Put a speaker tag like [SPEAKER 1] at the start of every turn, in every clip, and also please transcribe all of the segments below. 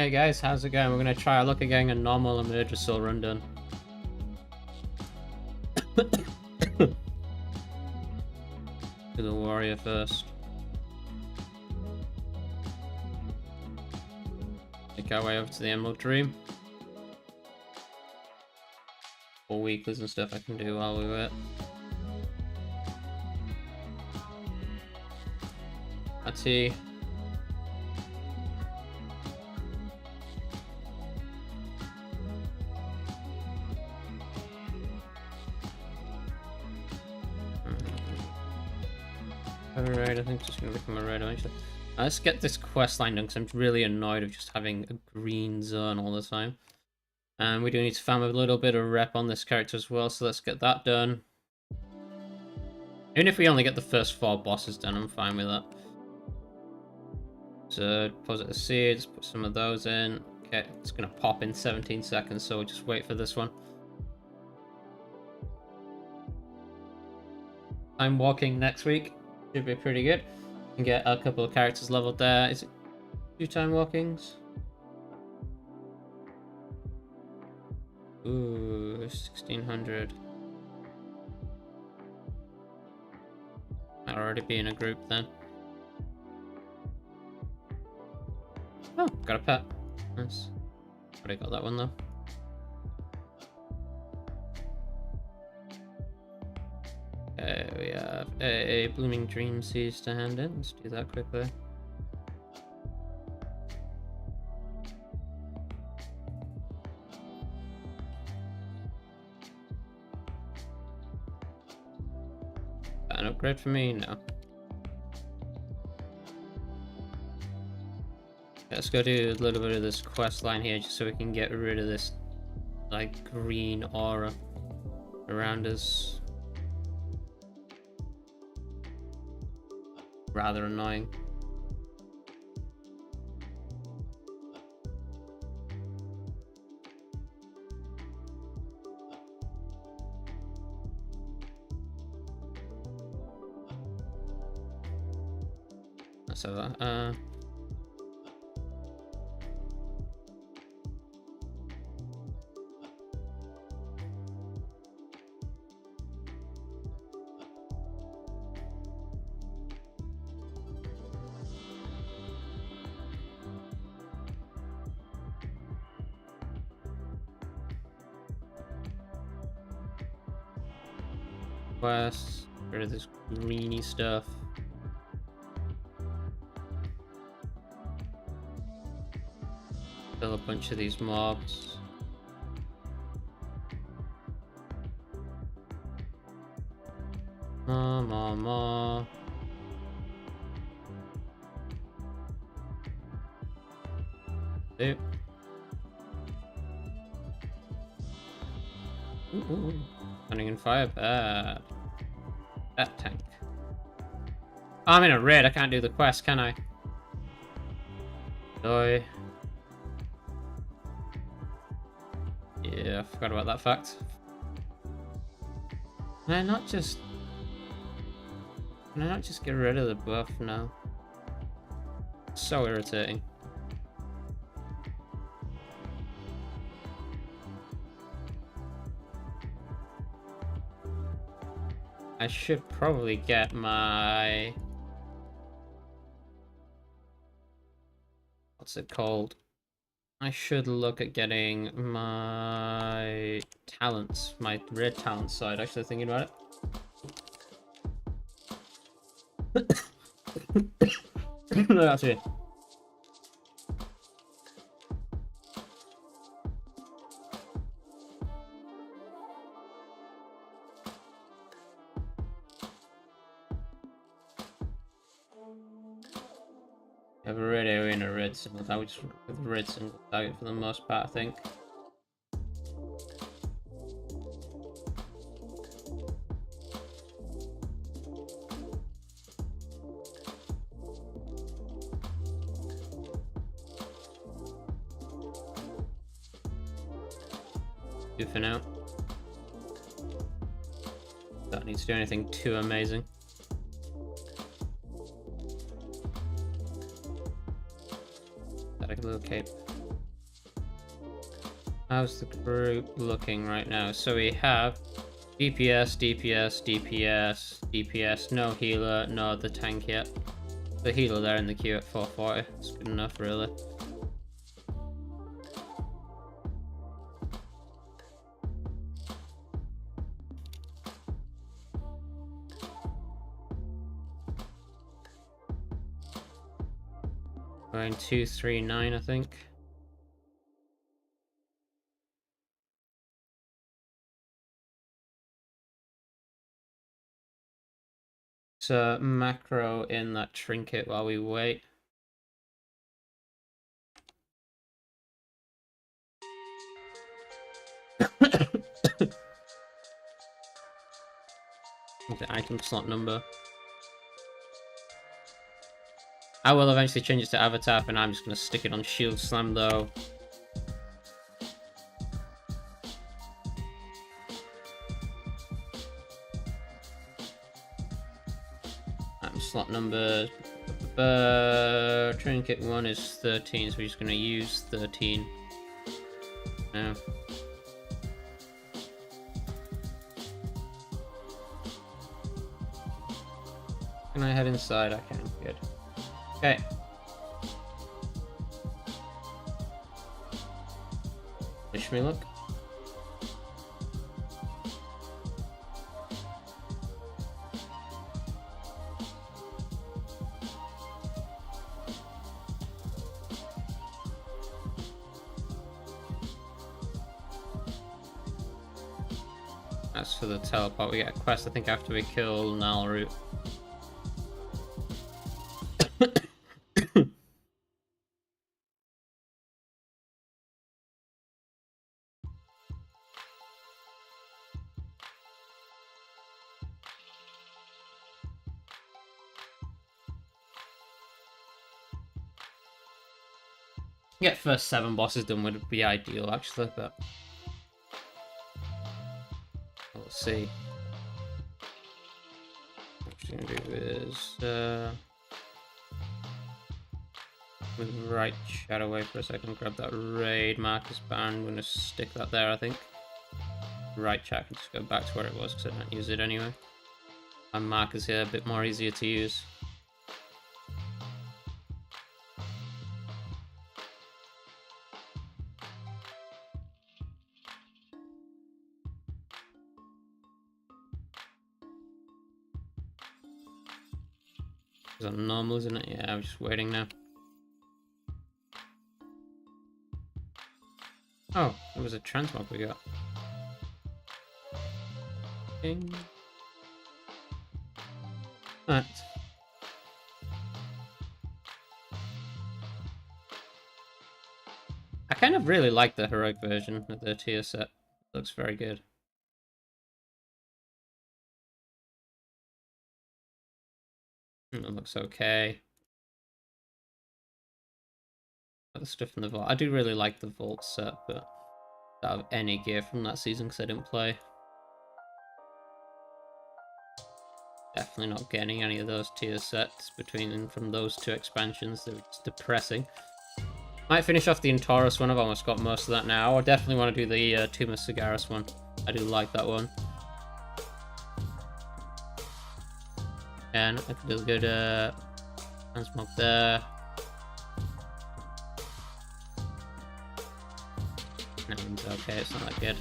[SPEAKER 1] Hey guys, how's it going? We're gonna try our luck at getting a normal Emergency run done. Do the warrior first. Make our way over to the Emerald Dream. 4 weeklies and stuff I can do while we wait. Let's see. Alright, I think it's just gonna become a red eventually. Let's get this quest line done because I'm really annoyed of just having a green zone all the time. And we do need to farm a little bit of rep on this character as well, so let's get that done. Even if we only get the first 4 bosses done, I'm fine with that. So, deposit the seeds, put some of those in. Okay, it's gonna pop in 17 seconds, so we'll just wait for this one. I'm walking next week. Should be pretty good. Can get a couple of characters leveled there. Is it 2 time walkings? Ooh, 1600. Might already be in a group then. Oh, got a pet. Nice. Already got that one though. We have a Blooming Dream Seeds to hand in. Let's do that quickly. An upgrade for me? No. Let's go do a little bit of this quest line here just so we can get rid of this like green aura around us. Rather annoying. So quest, rid of this greeny stuff. Kill a bunch of these mobs. More. Ooh. Ooh. Running in fire, bad. That tank. Oh, I'm in a raid, I can't do the quest, can I? Joy. Yeah, I forgot about that fact. Can I not just get rid of the buff now? So irritating. I should probably get my... What's it called? I should look at getting my talents, my red talent side, actually thinking about it. No, that's it. I have a red area and a red single target. Just with the red single target for the most part, I think. Good for now. Don't need to do anything too amazing. Like a little cape. How's the group looking right now? So we have DPS, DPS, DPS, DPS, no healer, no other tank yet. The healer there in the queue at 440. It's good enough, really. Going 239, I think. So macro in that trinket while we wait. The item slot number. I will eventually change it to avatar, and I'm just going to stick it on shield slam though. Slot numbers. Trinket 1 is 13, so we're just going to use 13 now. Can I head inside? I can. Good. Okay. Wish me luck. That's for the teleport. We get a quest, I think, after we kill Nalroot. Get first 7 bosses done would be ideal, actually, but we'll see. What I'm gonna do is move right chat away for a second, grab that raid Marcus band. I'm gonna stick that there, I think. Right chat can just go back to where it was because I don't use it anyway. And markers here a bit more easier to use. Is that normal, isn't it? Yeah, I'm just waiting now. Oh, it was a transmog we got. Ding. Alright. I kind of really like the heroic version of the tier set. It looks very good. It looks okay. The stuff in the vault. I do really like the vault set, but I don't have any gear from that season because I didn't play. Definitely not getting any of those tier sets between and from those 2 expansions. They're just depressing. Might finish off theEntaurus one. I've almost got most of that now. I definitely want to do the Tomb of Sagaris one. I do like that one. And I could do a good transmog there. And okay, it's not that good.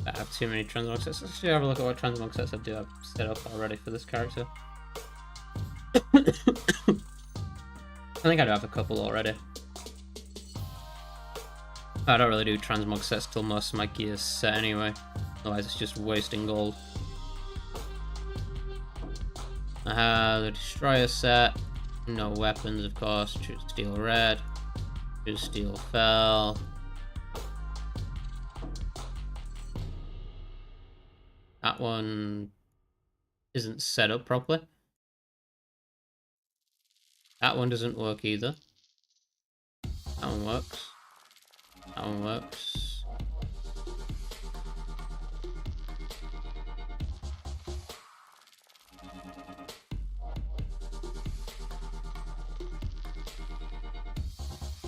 [SPEAKER 1] I have too many transmog sets. Let's actually have a look at what transmog sets I do have set up already for this character. I think I do have a couple already. I don't really do transmog sets till most of my gear's set anyway. Otherwise it's just wasting gold. I have the Destroyer set. No weapons, of course. True Steel Red. True Steel Fell. That one isn't set up properly. That one doesn't work either. That one works. That one works.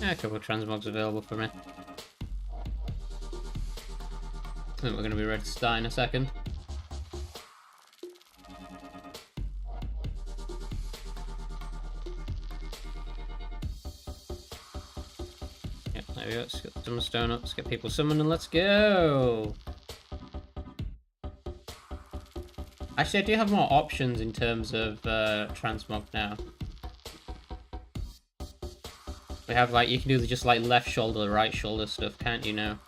[SPEAKER 1] Yeah, a couple of transmogs available for me. I think we're going to be ready to start in a second. Yeah, there we go. Let's get some stone up. Let's get people summoned and let's go! Actually, I do have more options in terms of transmog now. We have, like, you can do just, like, left shoulder, right shoulder stuff, can't you now?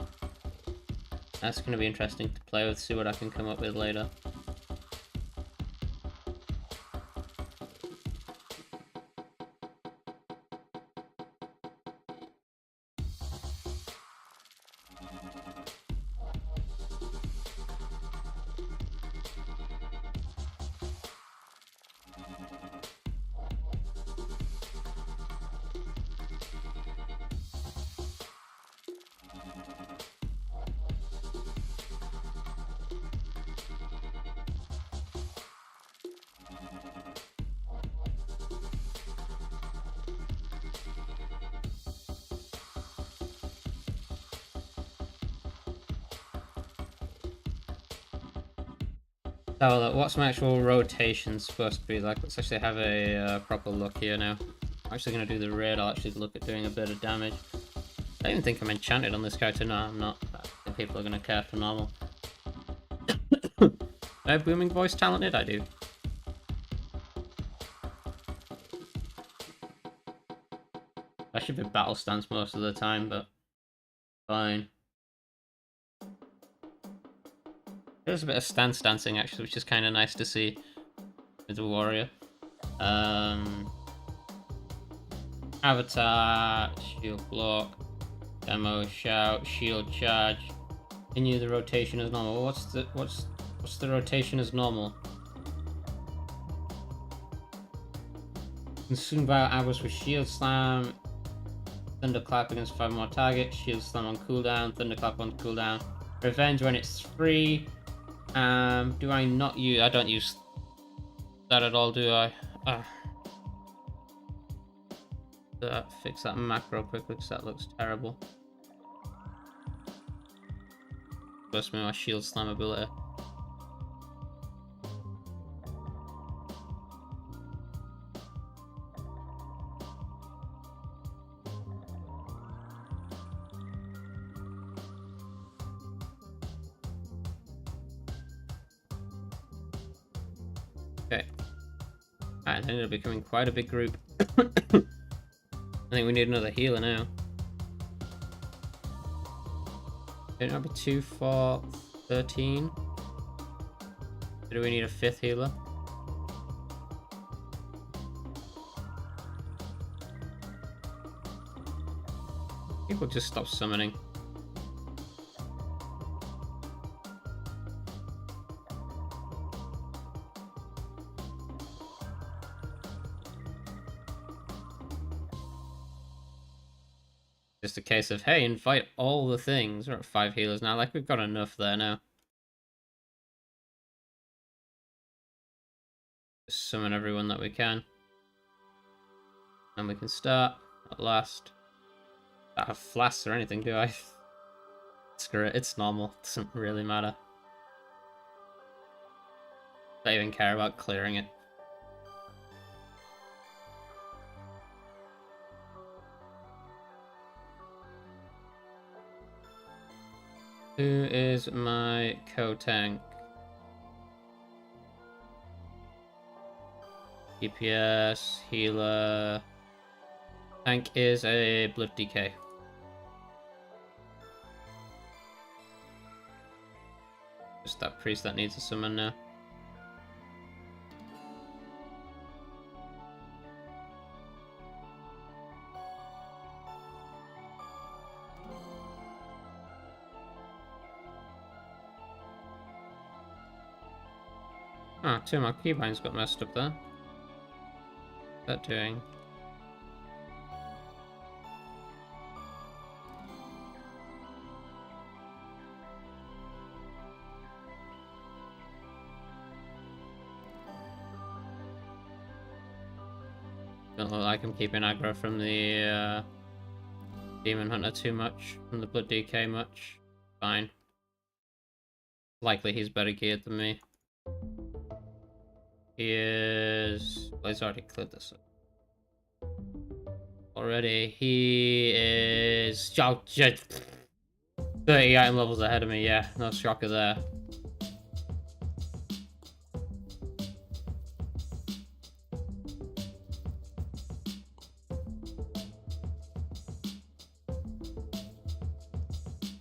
[SPEAKER 1] That's going to be interesting to play with, see what I can come up with later. Oh, look, what's my actual rotation supposed to be like? Let's actually have a proper look here now. I'm actually going to do the raid. I'll actually look at doing a bit of damage. I don't even think I'm enchanted on this character. No, I'm not. I think people are going to care for normal. Do I have booming voice talented? I do. I should be battle stance most of the time, but fine. There's a bit of stance dancing actually, which is kind of nice to see with the warrior. Avatar, shield block, demo, shout, shield charge. Continue the rotation as normal. What's the rotation as normal? Consumed by hours with shield slam. Thunderclap against 5 more targets. Shield slam on cooldown. Thunderclap on cooldown. Revenge when it's free. Do I not use... I don't use that at all, do I? Fix that macro quickly because that looks terrible. Burst me my shield slam ability. Okay. I think it'll be becoming quite a big group. I think we need another healer now. Don't know, be 2, 4, 13. Do we need a 5th healer? People just stop summoning. Just a case of, hey, invite all the things. We're at 5 healers now, like we've got enough there now. Just summon everyone that we can. And we can start, at last. I don't have flasks or anything, do I? Screw it, it's normal. Doesn't really matter. Don't even care about clearing it. Who is my co-tank? DPS, healer. Tank is a Blood DK. Just that priest that needs a summon now. Ah, 2 of my keybinds got messed up there. What's that doing? Don't look like I'm keeping aggro from the Demon Hunter too much, from the Blood DK much. Fine. Likely he's better geared than me. He is... Well, he's already cleared this up. Already, he is... 30 item levels ahead of me, yeah. No shocker there.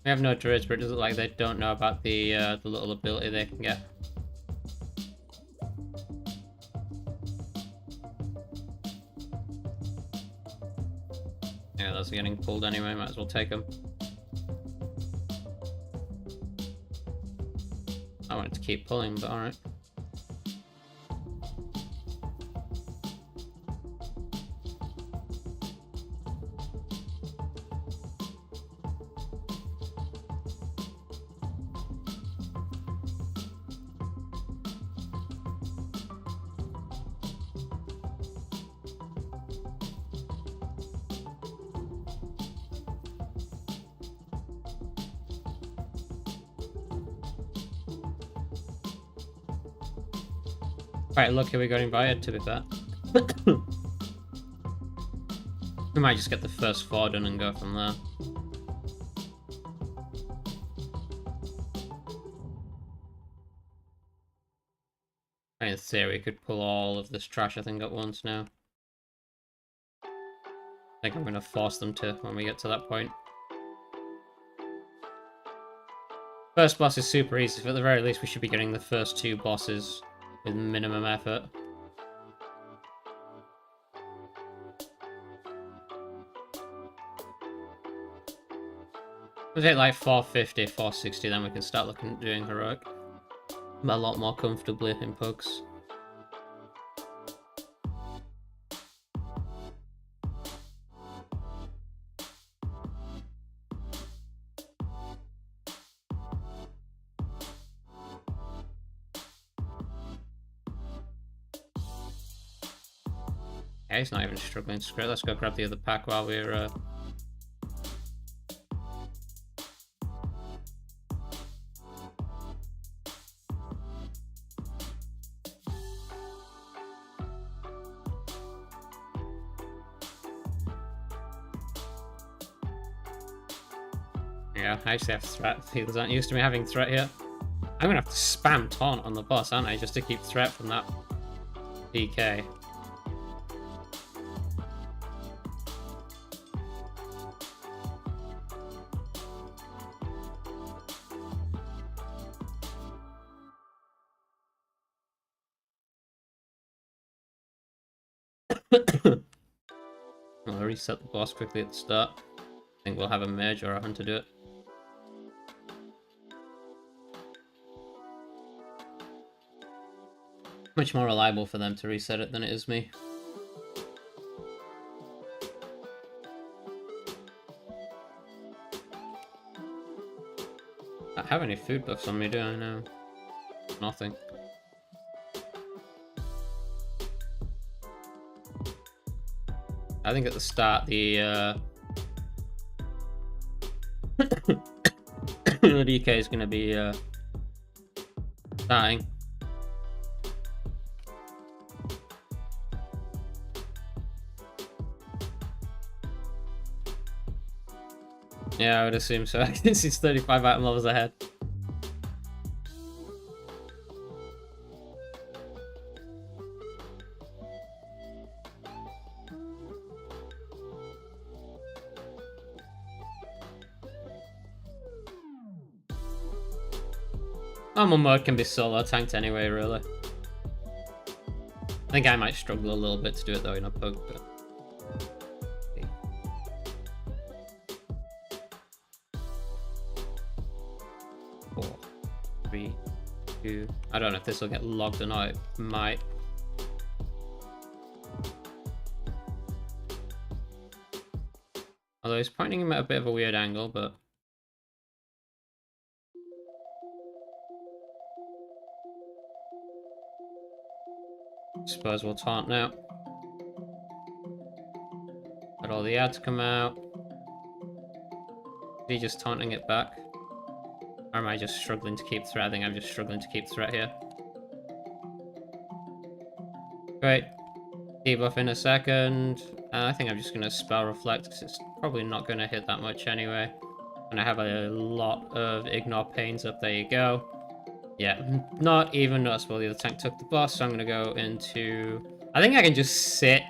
[SPEAKER 1] We have no turrets, but it does look like they don't know about the little ability they can get. Yeah, those are getting pulled anyway, might as well take them. I wanted to keep pulling, but alright. Quite lucky we got invited, to be fair. We might just get the first 4 done and go from there. In theory, we could pull all of this trash, I think, at once now. I think I'm going to force them to when we get to that point. First boss is super easy, so at the very least we should be getting the first 2 bosses with minimum effort. We'll take like 450, 460, then we can start looking at doing heroic. A lot more comfortably in pugs. Yeah, he's not even struggling to scrape. Let's go grab the other pack while we're... Yeah, I actually have threat. Healers aren't used to me having threat here. I'm gonna have to spam taunt on the boss, aren't I? Just to keep threat from that DK. I'll reset the boss quickly at the start. I think we'll have a mage or a hunter do it. Much more reliable for them to reset it than it is me. I don't have any food buffs on me, do I? No. Nothing. I think at the start the the DK is going to be starting. Yeah, I would assume so. This is 35 item levels ahead. Normal mode can be solo tanked anyway, really. I think I might struggle a little bit to do it though in a pug, but... 4, 3, 2... I don't know if this will get logged or not, it might. Although he's pointing him at a bit of a weird angle, but... Suppose we'll taunt now. Let all the ads come out. Is he just taunting it back? Or am I just struggling to keep threat? I think I'm just struggling to keep threat here. Great. Debuff in a second. I think I'm just going to spell reflect because it's probably not going to hit that much anyway. And I have a lot of ignore pains up. There you go. Yeah, not even noticeable. The other tank took the boss, so I'm going to go into... I think I can just sit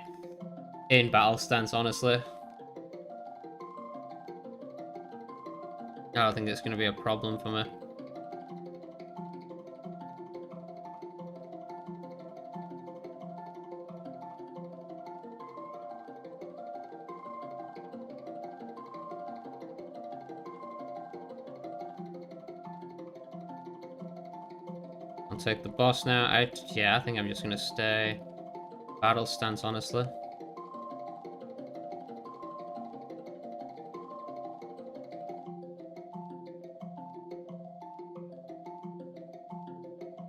[SPEAKER 1] in battle stance, honestly. I don't think it's going to be a problem for me. I'll take the boss now. Yeah, I think I'm just going to stay battle stance, honestly.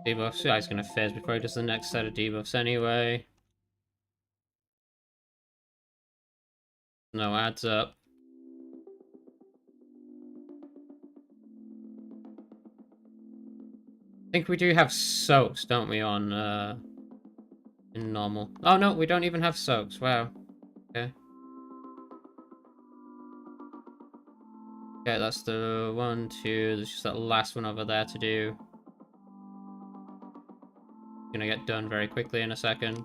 [SPEAKER 1] Debuffs. Yeah, he's going to phase before he does the next set of debuffs anyway. No adds up. I think we do have soaks, don't we, on in normal. Oh no, we don't even have soaks. Wow. Okay. Okay, that's the 1, 2. There's just that last one over there to do. Gonna get done very quickly in a second.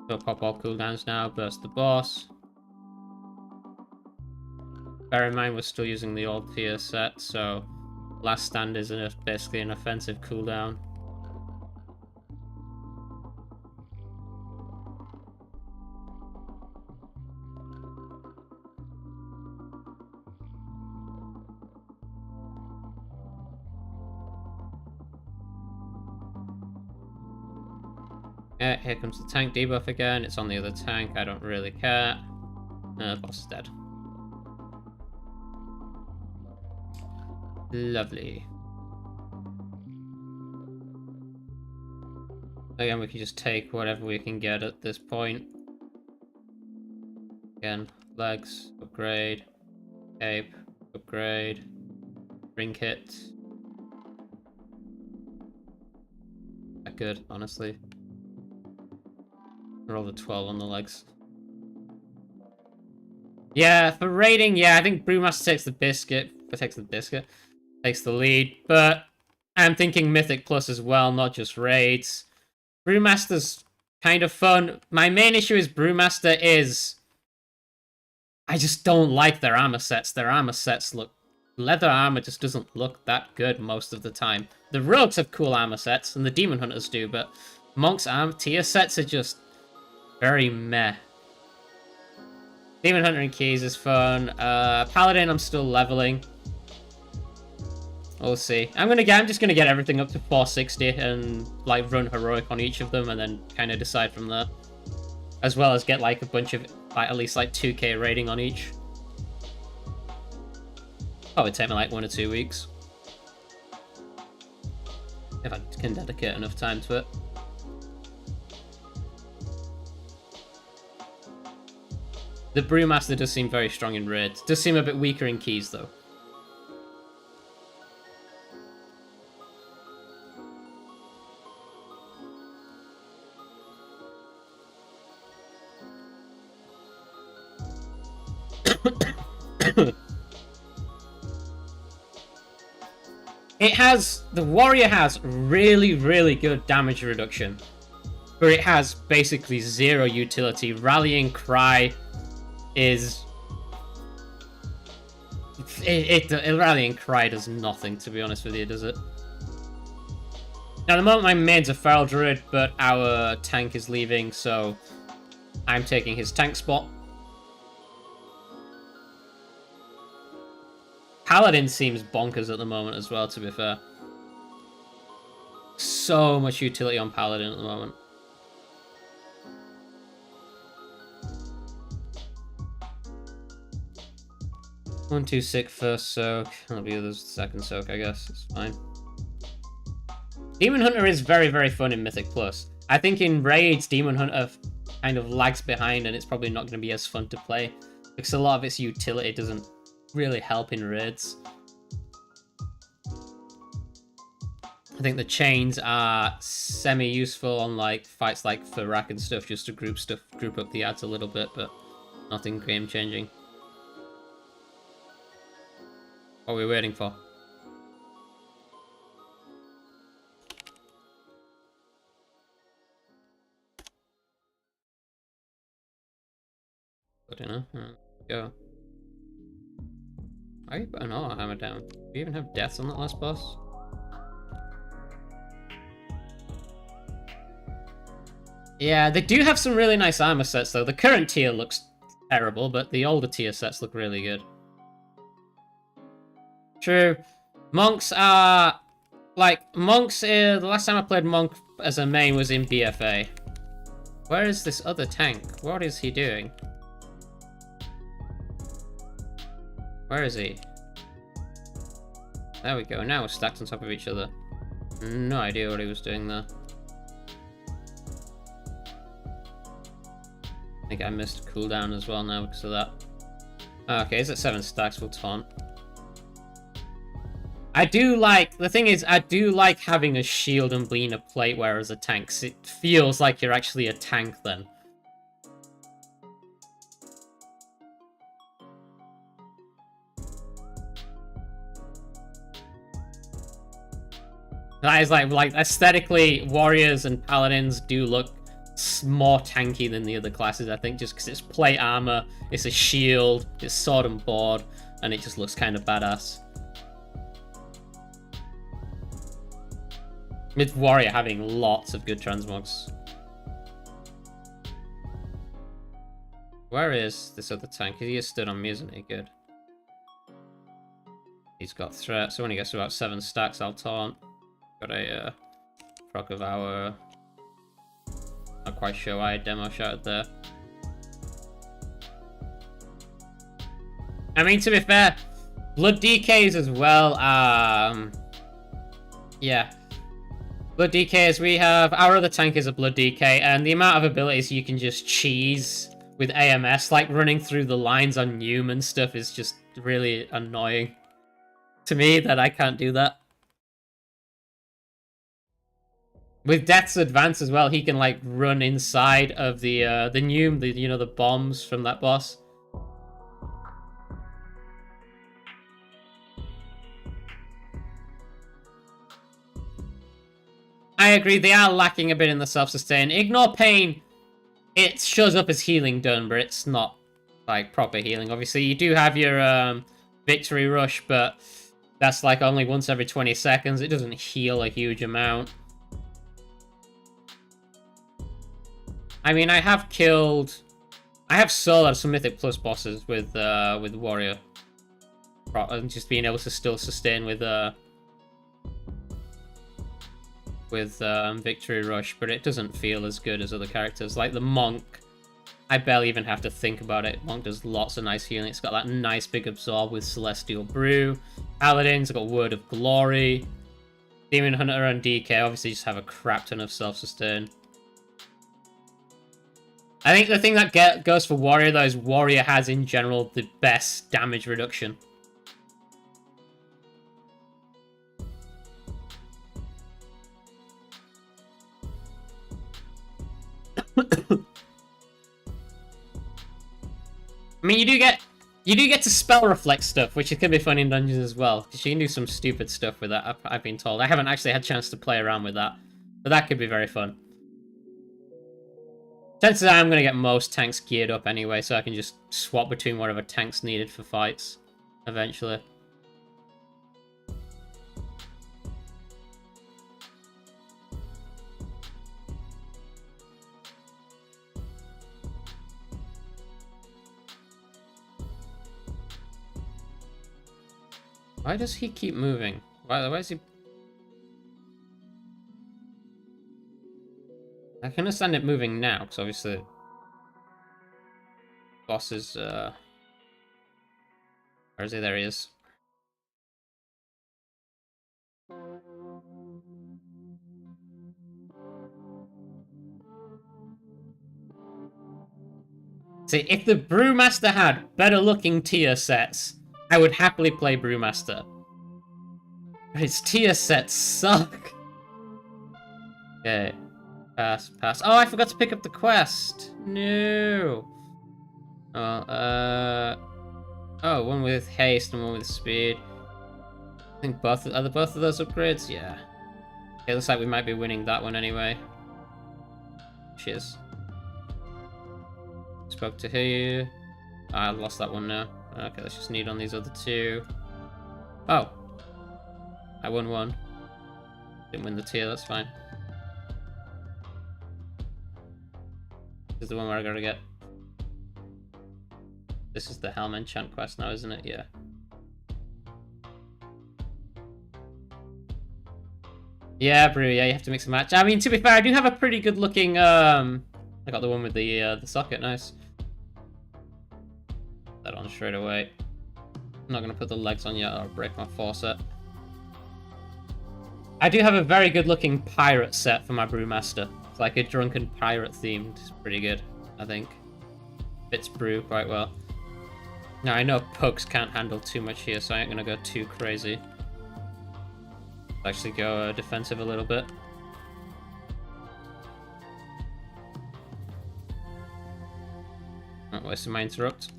[SPEAKER 1] So pop all cooldowns now, burst the boss. Bear in mind we're still using the old tier set, so last stand is basically an offensive cooldown. Here comes the tank debuff again. It's on the other tank. I don't really care. Boss is dead. Lovely. Again, we can just take whatever we can get at this point. Again, legs, upgrade. Cape, upgrade. Trinket. That good, honestly. Roll the 12 on the legs. Yeah, for raiding, yeah, I think Brewmaster takes the biscuit. Takes the lead, but I'm thinking Mythic Plus as well, not just raids. Brewmaster's kind of fun. My main issue is Brewmaster is... I just don't like their armor sets. Their armor sets look... Leather armor just doesn't look that good most of the time. The Rogues have cool armor sets, and the Demon Hunters do, but Monk's armor tier sets are just very meh. Demon Hunter and Keys is fun. Paladin, I'm still leveling. We'll see. I'm just gonna get everything up to 460 and like run heroic on each of them, and then kind of decide from there. As well as get like a bunch of like at least like 2k rating on each. Probably take me like 1 or 2 weeks if I can dedicate enough time to it. The Brewmaster does seem very strong in raids. Does seem a bit weaker in Keys though. The warrior has really, really good damage reduction, but it has basically 0 utility. Rallying Cry is... Rallying Cry does nothing, to be honest with you, does it? Now, at the moment, my main's a Feral Druid, but our tank is leaving, so I'm taking his tank spot. Paladin seems bonkers at the moment as well, to be fair. So much utility on Paladin at the moment. One, 2, sick first soak. That'll be the second soak, I guess. It's fine. Demon Hunter is very, very fun in Mythic Plus. I think in raids, Demon Hunter kind of lags behind, and it's probably not going to be as fun to play. Because a lot of its utility doesn't really help in raids. I think the chains are semi-useful on like fights like Farak and stuff, just to group up the ads a little bit, but nothing game-changing. What are we waiting for? I don't know. Go. Why are you putting our hammer down? Do we even have deaths on that last boss? Yeah, they do have some really nice armor sets though. The current tier looks terrible, but the older tier sets look really good. True. Monks are... Like, monks... the last time I played monk as a main was in BFA. Where is this other tank? What is he doing? Where is he? There we go. Now we're stacked on top of each other. No idea what he was doing there. I think I missed a cooldown as well now because of that. Okay, he's at 7 stacks. We'll taunt. I do like... The thing is, I do like having a shield and being a plate wearer as a tank. It feels like you're actually a tank then. That is like aesthetically, warriors and paladins do look more tanky than the other classes, I think, just because it's plate armor, it's a shield, it's sword and board, and it just looks kind of badass. With warrior having lots of good transmogs. Where is this other tank? He is stood on me, isn't he? Good. He's got threat, so when he gets to about 7 stacks, I'll taunt. Got a proc of our... Not quite sure why I demo shouted there. I mean, to be fair, blood DKs as well. Yeah. Blood DKs, we have... Our other tank is a blood DK, and the amount of abilities you can just cheese with AMS, like running through the lines on Noom and stuff, is just really annoying to me that I can't do that. With Death's Advance as well, he can like run inside of the Noom, the bombs from that boss. I agree, they are lacking a bit in the self-sustain. Ignore Pain, it shows up as healing done, but it's not like proper healing. Obviously, you do have your Victory Rush, but that's like only once every 20 seconds. It doesn't heal a huge amount. I mean, I have soloed some Mythic Plus bosses with Warrior. And just being able to still sustain with Victory Rush, but it doesn't feel as good as other characters. Like the Monk, I barely even have to think about it. Monk does lots of nice healing. It's got that nice big absorb with Celestial Brew. Paladin's got Word of Glory. Demon Hunter and DK obviously just have a crap ton of self-sustain. I think the thing that goes for Warrior, though, is Warrior has, in general, the best damage reduction. I mean, you do get to spell reflect stuff, which can be fun in dungeons as well, because you can do some stupid stuff with that, I've been told. I haven't actually had a chance to play around with that, but that could be very fun. Chances are I'm going to get most tanks geared up anyway, so I can just swap between whatever tanks needed for fights, eventually. Why does he keep moving? Why is he... I can understand it moving now, because obviously... Boss is, Where is he? There he is. See, if the Brewmaster had better looking tier sets, I would happily play Brewmaster. But its tier sets suck. Okay. Pass, pass. Oh, I forgot to pick up the quest. No. Oh, one with haste and one with speed. I think both of those upgrades? Yeah. Okay, looks like we might be winning that one anyway. Cheers. Spoke to who? I lost that one now. Okay, let's just need on these other two. Oh. I won one. Didn't win the tier, that's fine. This is the one where I gotta get. This is the Helm Enchant quest now, isn't it? Yeah. Yeah, Brew, yeah, you have to mix a match. I mean, to be fair, I do have a pretty good looking, I got the one with the socket, nice. Put that on straight away. I'm not gonna put the legs on yet, or I'll break my faucet. I do have a very good looking pirate set for my Brewmaster. It's like a drunken pirate themed. It's pretty good, I think. Fits Brew quite well. Now, I know Pugs can't handle too much here, so I ain't gonna go too crazy. Actually go defensive a little bit. Not wasting my interrupt.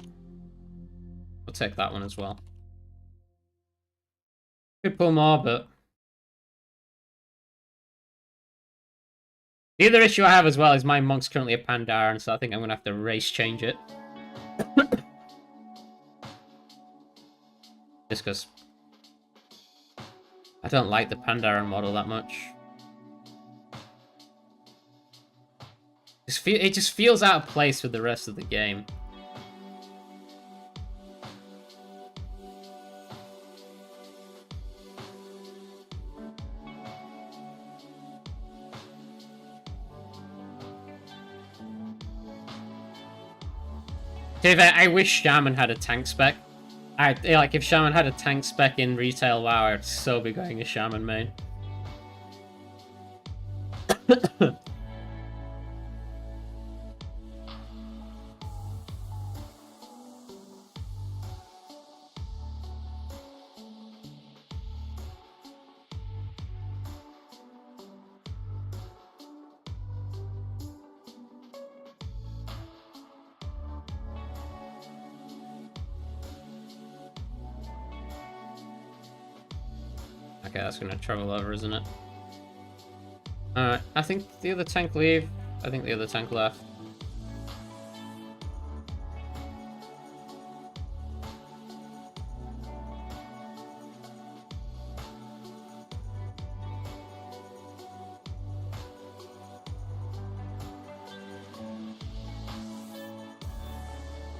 [SPEAKER 1] We'll take that one as well. Could pull more, but the other issue I have as well is my monk's currently a Pandaren, so I think I'm gonna have to race change it. Just because I don't like the Pandaren model that much. It just feels out of place with the rest of the game. I wish Shaman had a tank spec. Like, if Shaman had a tank spec in retail WoW, I'd so be going a Shaman main. Okay, that's gonna travel over, isn't it? Alright, I think the other tank leave. I think the other tank left.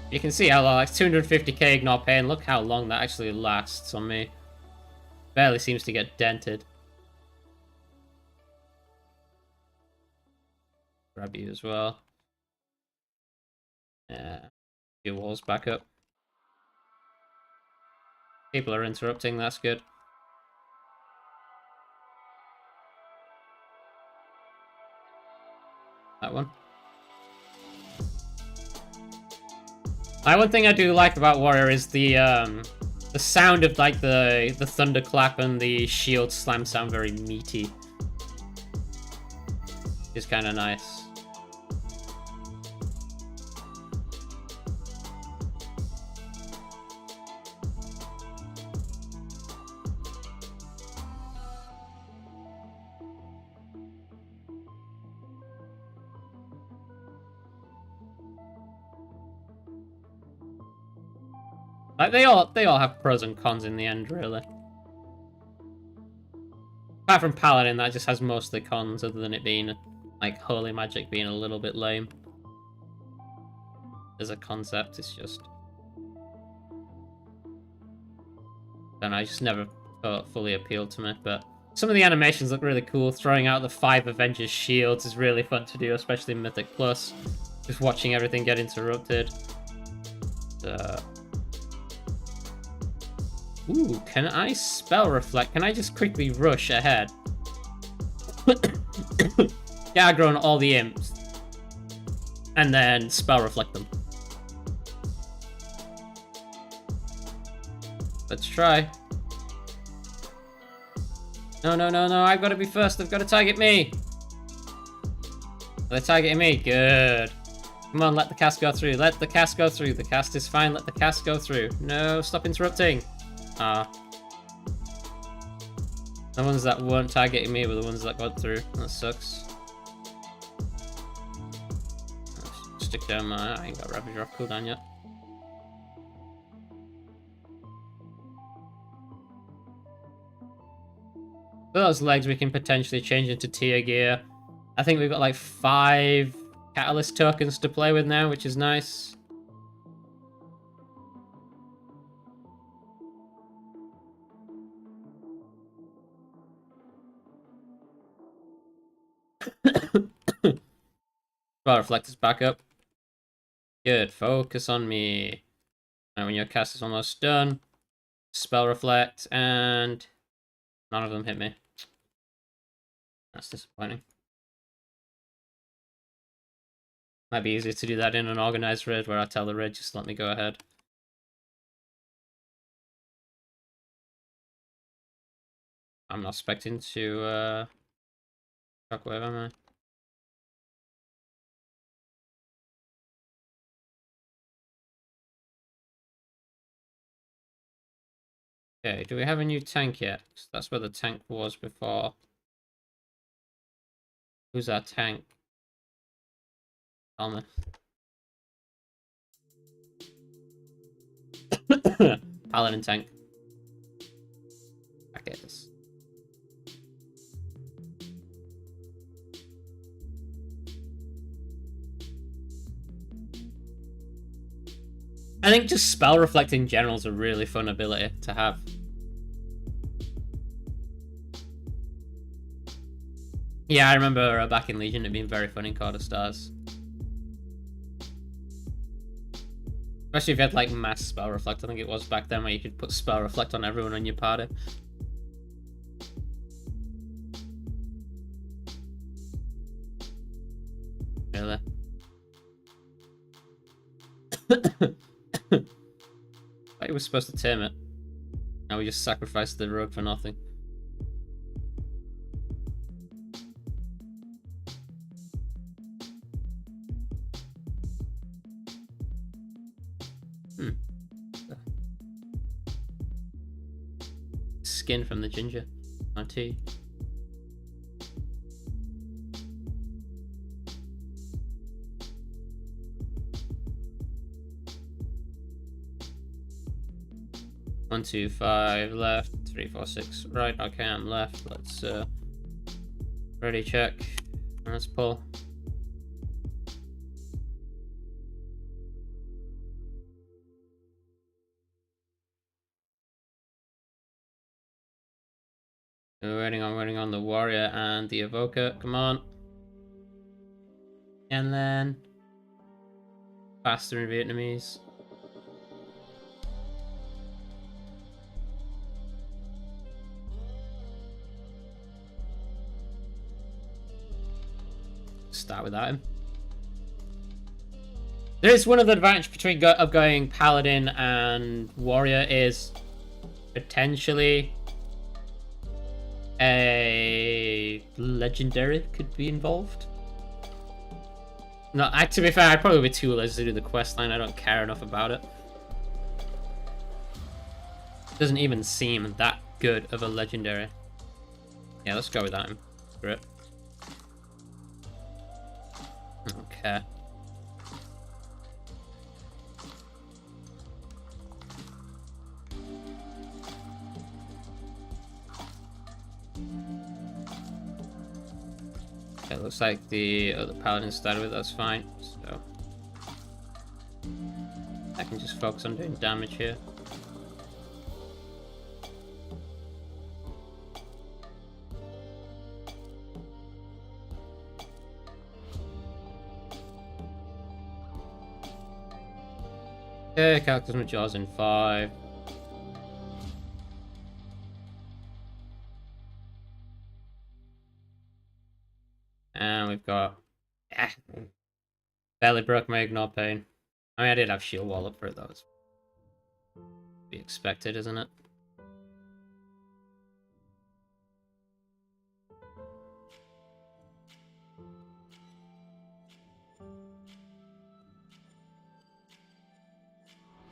[SPEAKER 1] You can see how long, like 250k ignore pain. Look how long that actually lasts on me. Barely seems to get dented. Grab you as well. Yeah. Your walls back up. People are interrupting, that's good. That one. One thing I do like about Warrior is the sound of like the thunderclap and the shield slam sound very meaty. It's kind of nice. Like they all have pros and cons in the end, really. Apart from Paladin, that just has mostly cons, other than it being like holy magic being a little bit lame. As a concept, it's just don't know, I just never fully appealed to me. But some of the animations look really cool. Throwing out the 5 Avengers shields is really fun to do, especially in Mythic Plus. Just watching everything get interrupted. Ooh, can I spell reflect? Can I just quickly rush ahead? Yeah, aggro on all the imps. And then spell reflect them. try. No, no, no, no. I've got to be first. They've got to target me. They're targeting me. Good. Come on, let the cast go through. Let the cast go through. The cast is fine. Let the cast go through. No, stop interrupting. Ah. The ones that weren't targeting me were the ones that got through. That sucks. Stick down my... I ain't got Ravage Rock cooldown yet. For those legs, we can potentially change into tier gear. I think we've got like 5 catalyst tokens to play with now, which is nice. Spell Reflect is back up. Good. Focus on me. And when your cast is almost done, Spell Reflect, and none of them hit me. That's disappointing. Might be easier to do that in an organized raid where I tell the raid just let me go ahead. I'm not expecting to shockwave, am I? Okay, do we have a new tank yet? That's where the tank was before. Who's our tank? Alma. Paladin tank. I get this. I think just Spell Reflect in general is a really fun ability to have. Yeah, I remember back in Legion it being very fun in Court of Stars. Especially if you had like mass Spell Reflect, I think it was back then where you could put Spell Reflect on everyone in your party. Really? I thought he was supposed to tame it. Now we just sacrificed the rogue for nothing. Skin from the ginger on tea. One, 2, 5 left. 3, 4, 6 right. Okay, I'm left. Let's ready check. Let's pull. We're waiting on the warrior and the evoker. Come on. And then faster in Vietnamese. Start without him. There is one of the advantages between going Paladin and Warrior is potentially a legendary could be involved. No, to be fair, I'd probably be too lazy to do the quest line. I don't care enough about it. Doesn't even seem that good of a legendary. Yeah, let's go without him. Screw it. Okay. It looks like the other paladin started with, that's fine. So I can just focus on doing damage here. Okay, Cataclysm of Jaws in 5. And we've got... barely broke my Ignore Pain. I mean, I did have Shield Wall up for it, though. It's to be expected, isn't it?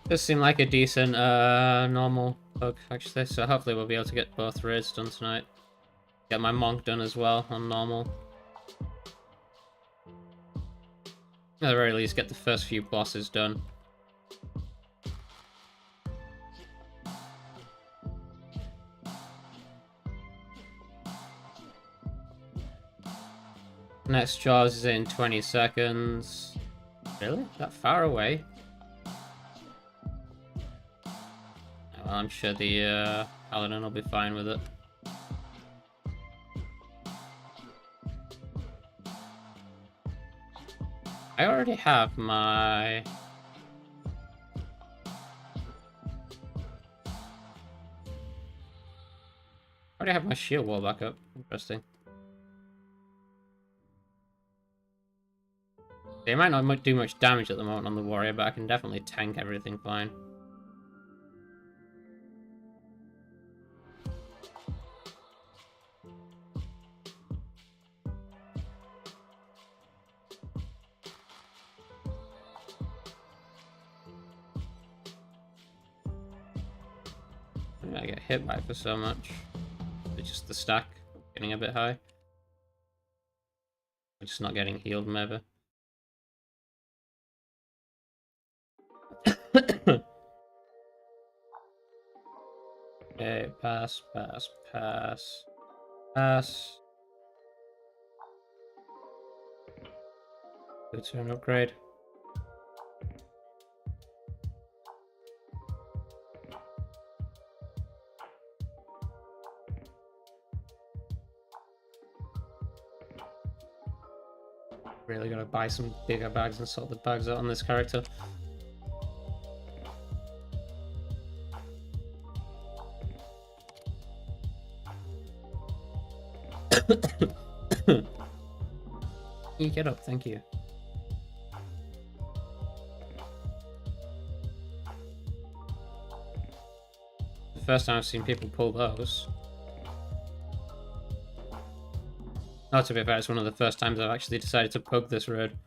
[SPEAKER 1] Does seem like a decent normal bug actually, so hopefully we'll be able to get both raids done tonight. Get my monk done as well on normal. At the very least, get the first few bosses done. Next Jaws is in 20 seconds. Really? That far away? Well, I'm sure the Paladin will be fine with it. I already have my... I already have my shield wall back up. Interesting. They might not do much damage at the moment on the warrior, but I can definitely tank everything fine. I get hit by for so much. It's just the stack getting a bit high. I'm just not getting healed, maybe. Okay, pass, pass, pass, pass. Good turn upgrade. Really gonna buy some bigger bags and sort the bags out on this character. You get up, thank you. The first time I've seen people pull those. Oh, to be fair, it's one of the first times I've actually decided to poke this road.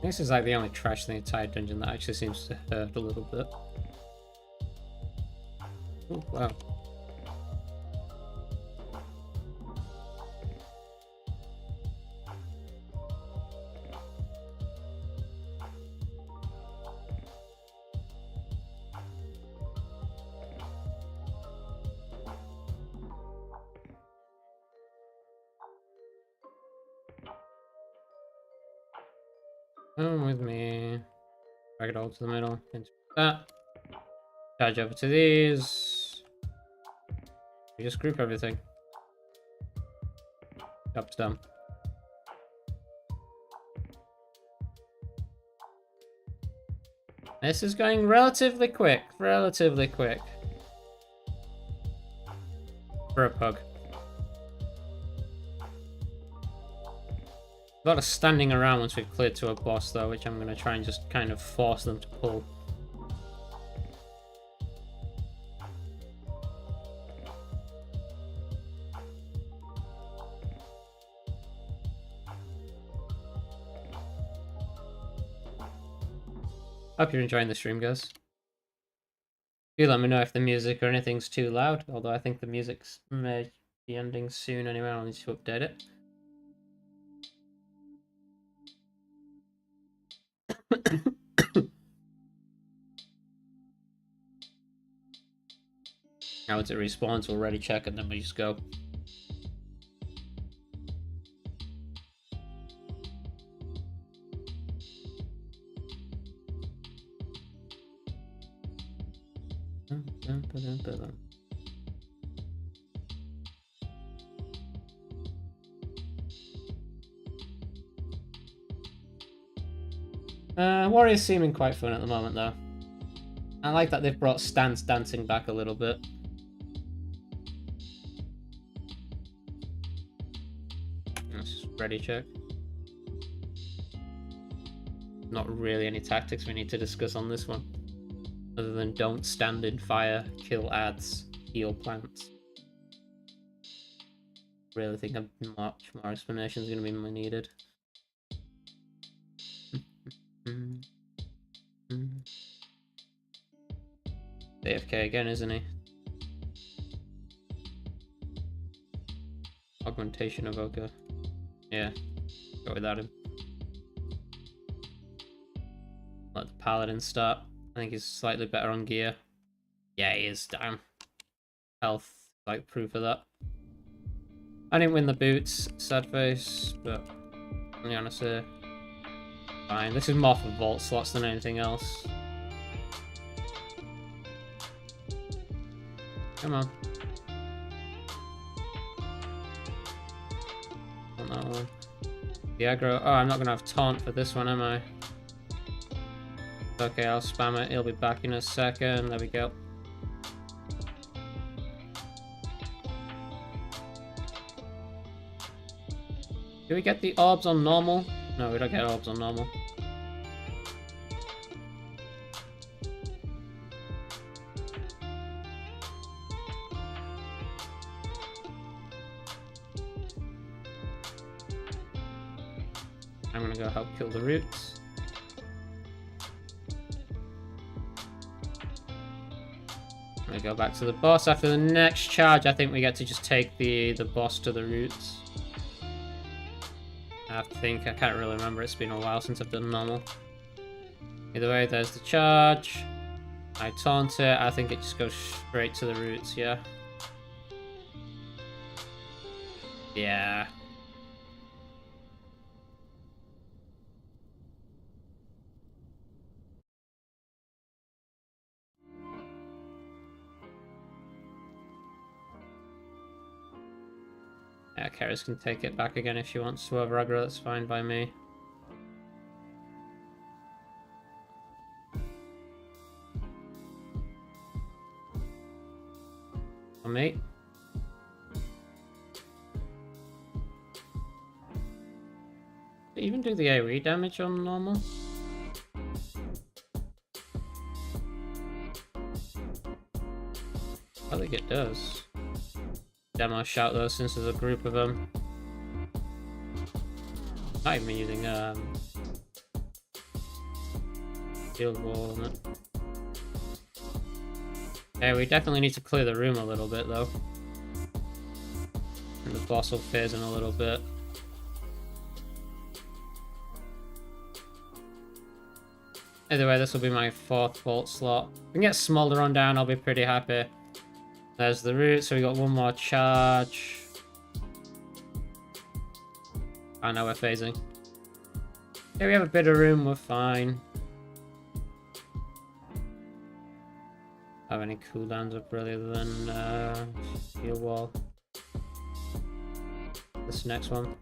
[SPEAKER 1] This is like the only trash in the entire dungeon that actually seems to hurt a little bit. Oh, wow. Come with me. Drag it all to the middle. Into that. Charge over to these. We just group everything. Job's done. This is going relatively quick. Relatively quick. For a pug. A lot of standing around once we've cleared to a boss though, which I'm going to try and just kind of force them to pull. Hope you're enjoying the stream, guys. Do let me know if the music or anything's too loud, although I think the music's may be ending soon anyway. I'll need to update it. Now once it respawns, we'll ready check and then we just go. Warrior's seeming quite fun at the moment though. I like that they've brought stance dancing back a little bit. ready check. Not really any tactics we need to discuss on this one. Other than don't stand in fire, kill ads, heal plants. Really think much more explanation is going to be needed. AFK again, isn't he? Augmentation evoker. Yeah, go without him. Let the Paladin start. I think he's slightly better on gear. Yeah, he is. Damn. Health, like proof of that. I didn't win the boots, sad face, but I'm gonna be honest here. Fine. This is more for vault slots than anything else. Come on. On that one. The aggro. Oh, I'm not gonna have taunt for this one, am I? Okay, I'll spam it. He'll be back in a second. There we go. Do we get the orbs on normal? No, we don't get orbs on normal. I'm gonna go help kill the roots. We go back to the boss. After the next charge, I think we get to just take the boss to the roots. I can't really remember. It's been a while since I've done normal. Either way, there's the charge. I taunt it. I think it just goes straight to the roots, yeah. Yeah. Yeah, Karis can take it back again if she wants to over aggro, that's fine by me. On me. Did it even do the AoE damage on normal? I think it does. Demo shout though, since there's a group of them. Not even using shield wall on it. Yeah, we definitely need to clear the room a little bit though. And the boss will phase in a little bit. Either way, this will be my 4th vault slot. If we can get Smolder on down, I'll be pretty happy. There's the root, so we got one more charge. Oh no, we're phasing. Okay, we have a bit of room, we're fine. Have any cooldowns up really other than shield wall? This next one.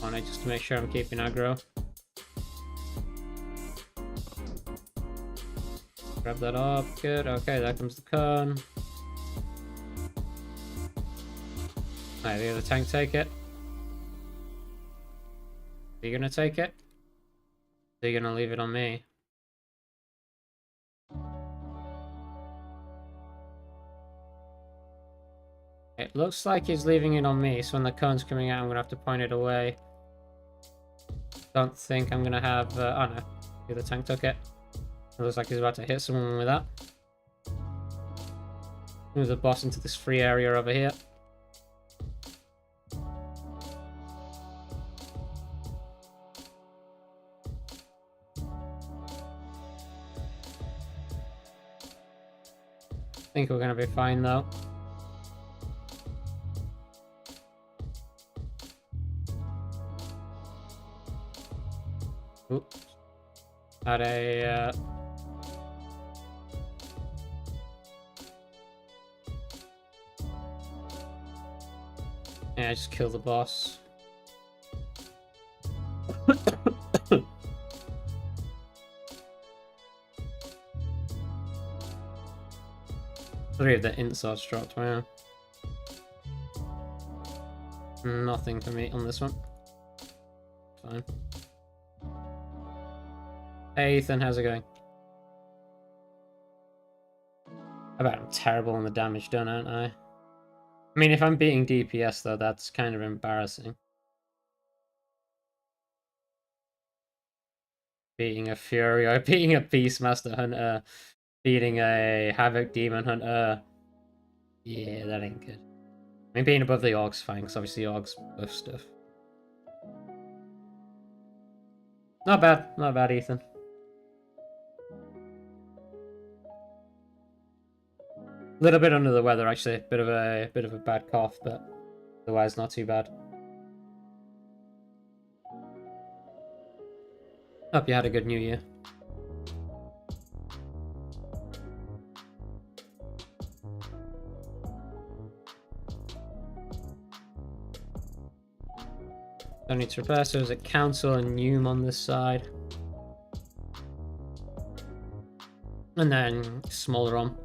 [SPEAKER 1] On it just to make sure I'm keeping aggro. Grab that up, good. Okay, there comes the cone. Alright, the other tank take it. Are you gonna take it? Are you gonna leave it on me? It looks like he's leaving it on me, so when the cone's coming out, I'm gonna have to point it away. Don't think I'm gonna have. Oh no, the other tank took it. It looks like he's about to hit someone with that. Move the boss into this free area over here. I think we're gonna be fine though. Oops. Had a yeah, just kill the boss. 3 of the insides dropped. Wow. Nothing for me on this one. Fine. Hey Ethan, how's it going? I bet I'm terrible on the damage done, aren't I? I mean, if I'm beating DPS though, that's kind of embarrassing. Beating a Fury, or beating a Beastmaster Hunter, beating a Havoc Demon Hunter. Yeah, that ain't good. I mean, being above the Orc's fine, because obviously Orcs buff stuff. Not bad, Ethan. A little bit under the weather, actually. Bit of a bad cough, but otherwise not too bad. Hope you had a good New Year. Don't need to repair, so there's a Council and Neum on this side. And then smaller on.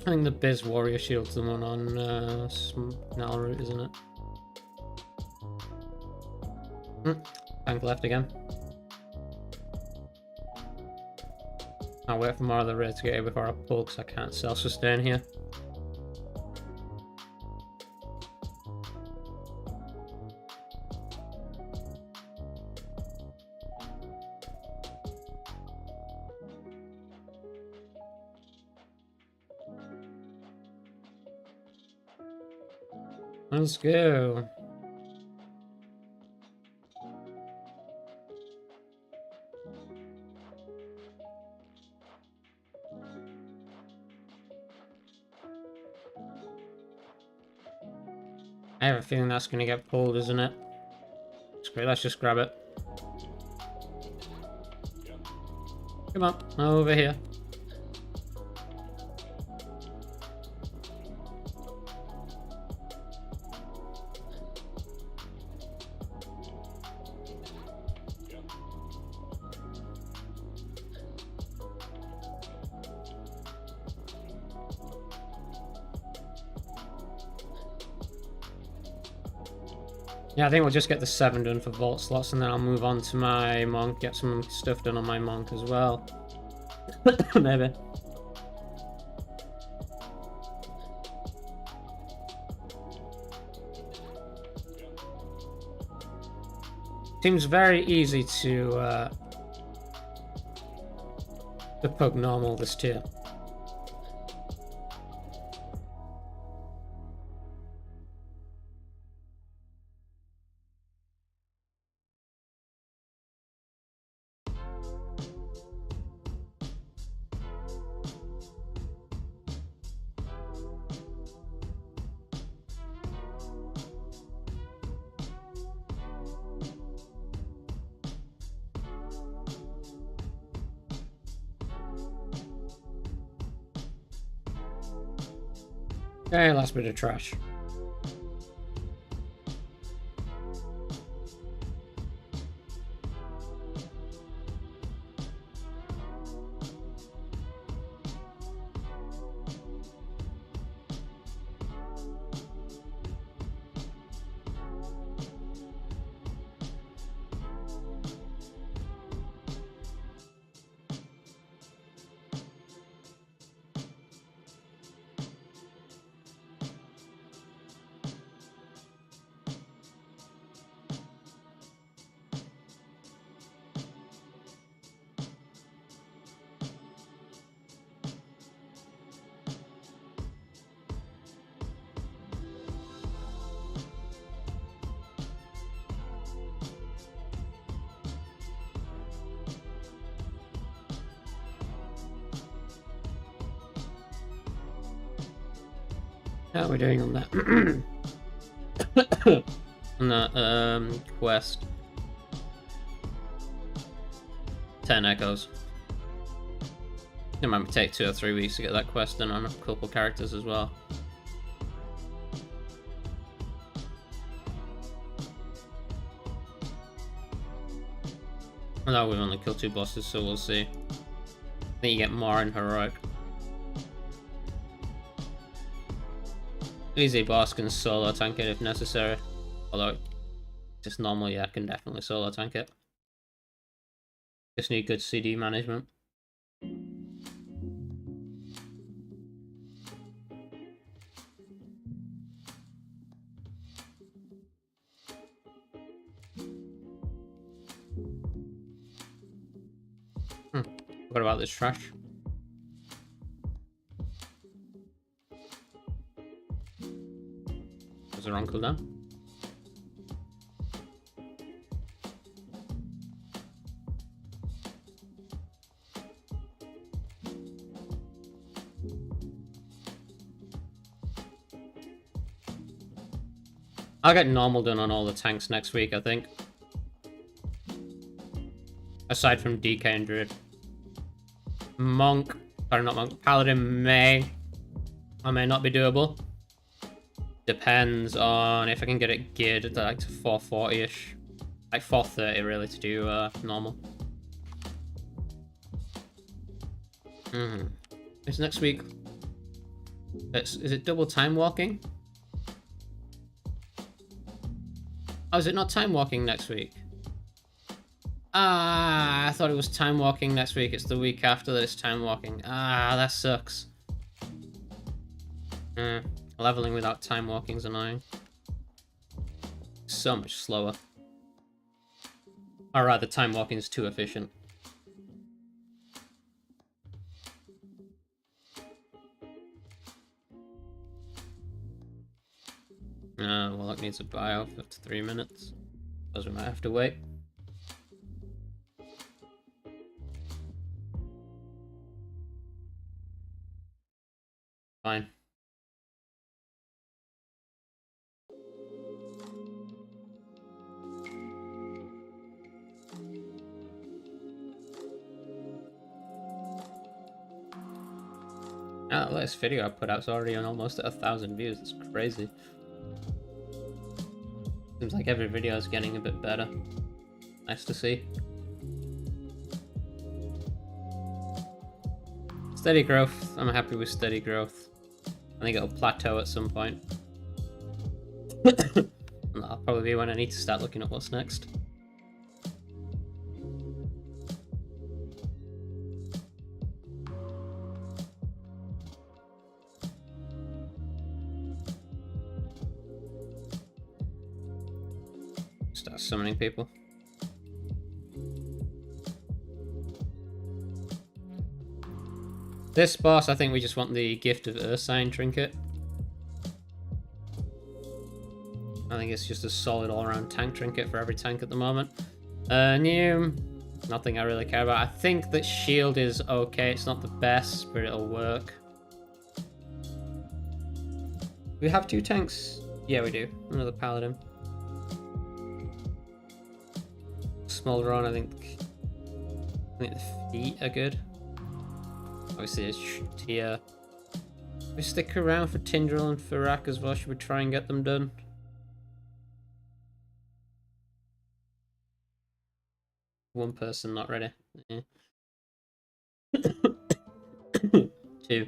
[SPEAKER 1] I think the Biz Warrior Shield's the one on Snarl Route, isn't it? Tank left again. I'll wait for more of the raid to get here before I pull, because I can't self-sustain here. Let's go. I have a feeling that's going to get pulled, isn't it? It's great, let's just grab it. Come on, over here. Yeah, I think we'll just get the 7 done for vault slots, and then I'll move on to my monk, get some stuff done on my monk as well. Maybe. Seems very easy to pug normal this tier. Okay, last bit of trash. How are we doing on that? On that quest. 10 echoes. It might take 2 or 3 weeks to get that quest done on a couple characters as well. Although we've only killed 2 bosses, so we'll see. I think you get more in heroic. Easy boss can solo tank it if necessary. Although, just normally, I can definitely solo tank it. Just need good CD management. What about this trash? Was the wrong cooldown? I'll get normal done on all the tanks next week, I think. Aside from DK and Druid. Monk, sorry, not Monk, Paladin may or may not be doable. Depends on if I can get it geared at like to 440-ish. Like 430 really to do normal. It's next week. Is it double time walking? Oh, is it not time walking next week? Ah, I thought it was time walking next week. It's the week after that it's time walking. Ah, that sucks. Leveling without time walking is annoying. So much slower. Or rather, time walking is too efficient. Warlock needs a bio for 3 minutes. Suppose we might have to wait. Fine. Ah, the latest video I put out is already on almost 1,000 views. It's crazy. Seems like every video is getting a bit better. Nice to see. Steady growth. I'm happy with steady growth. I think it'll plateau at some point. And that'll probably be when I need to start looking at what's next. Start summoning people. This boss, I think we just want the Gift of Ursine trinket. I think it's just a solid all-around tank trinket for every tank at the moment. New, nothing I really care about. I think that shield is okay. It's not the best, but it'll work. We have 2 tanks. Yeah, we do. Another Paladin. Smolder on, I think the feet are good. Obviously, it's tier. We stick around for Tindril and Farak as well. Should we try and get them done? One person not ready. Yeah. 2.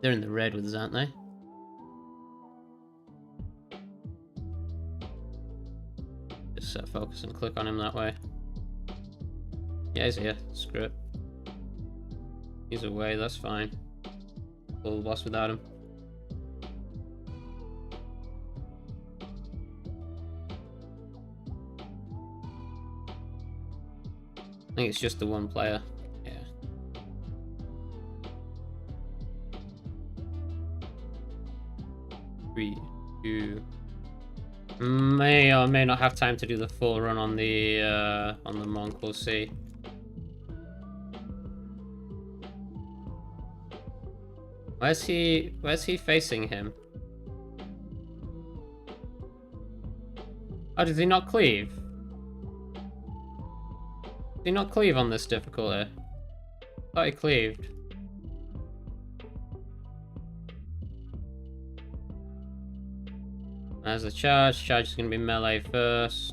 [SPEAKER 1] They're in the red with us, aren't they? Just set focus and click on him that way. Yeah, he's here. Screw it. He's away, that's fine. Pull the boss without him. I think it's just the one player. Yeah. Three, 2. May or may not have time to do the full run on the monk. We'll see. Where's he facing him? Oh, did he not cleave? Did he not cleave on this difficulty? I thought he cleaved. There's the charge. Charge is going to be melee first.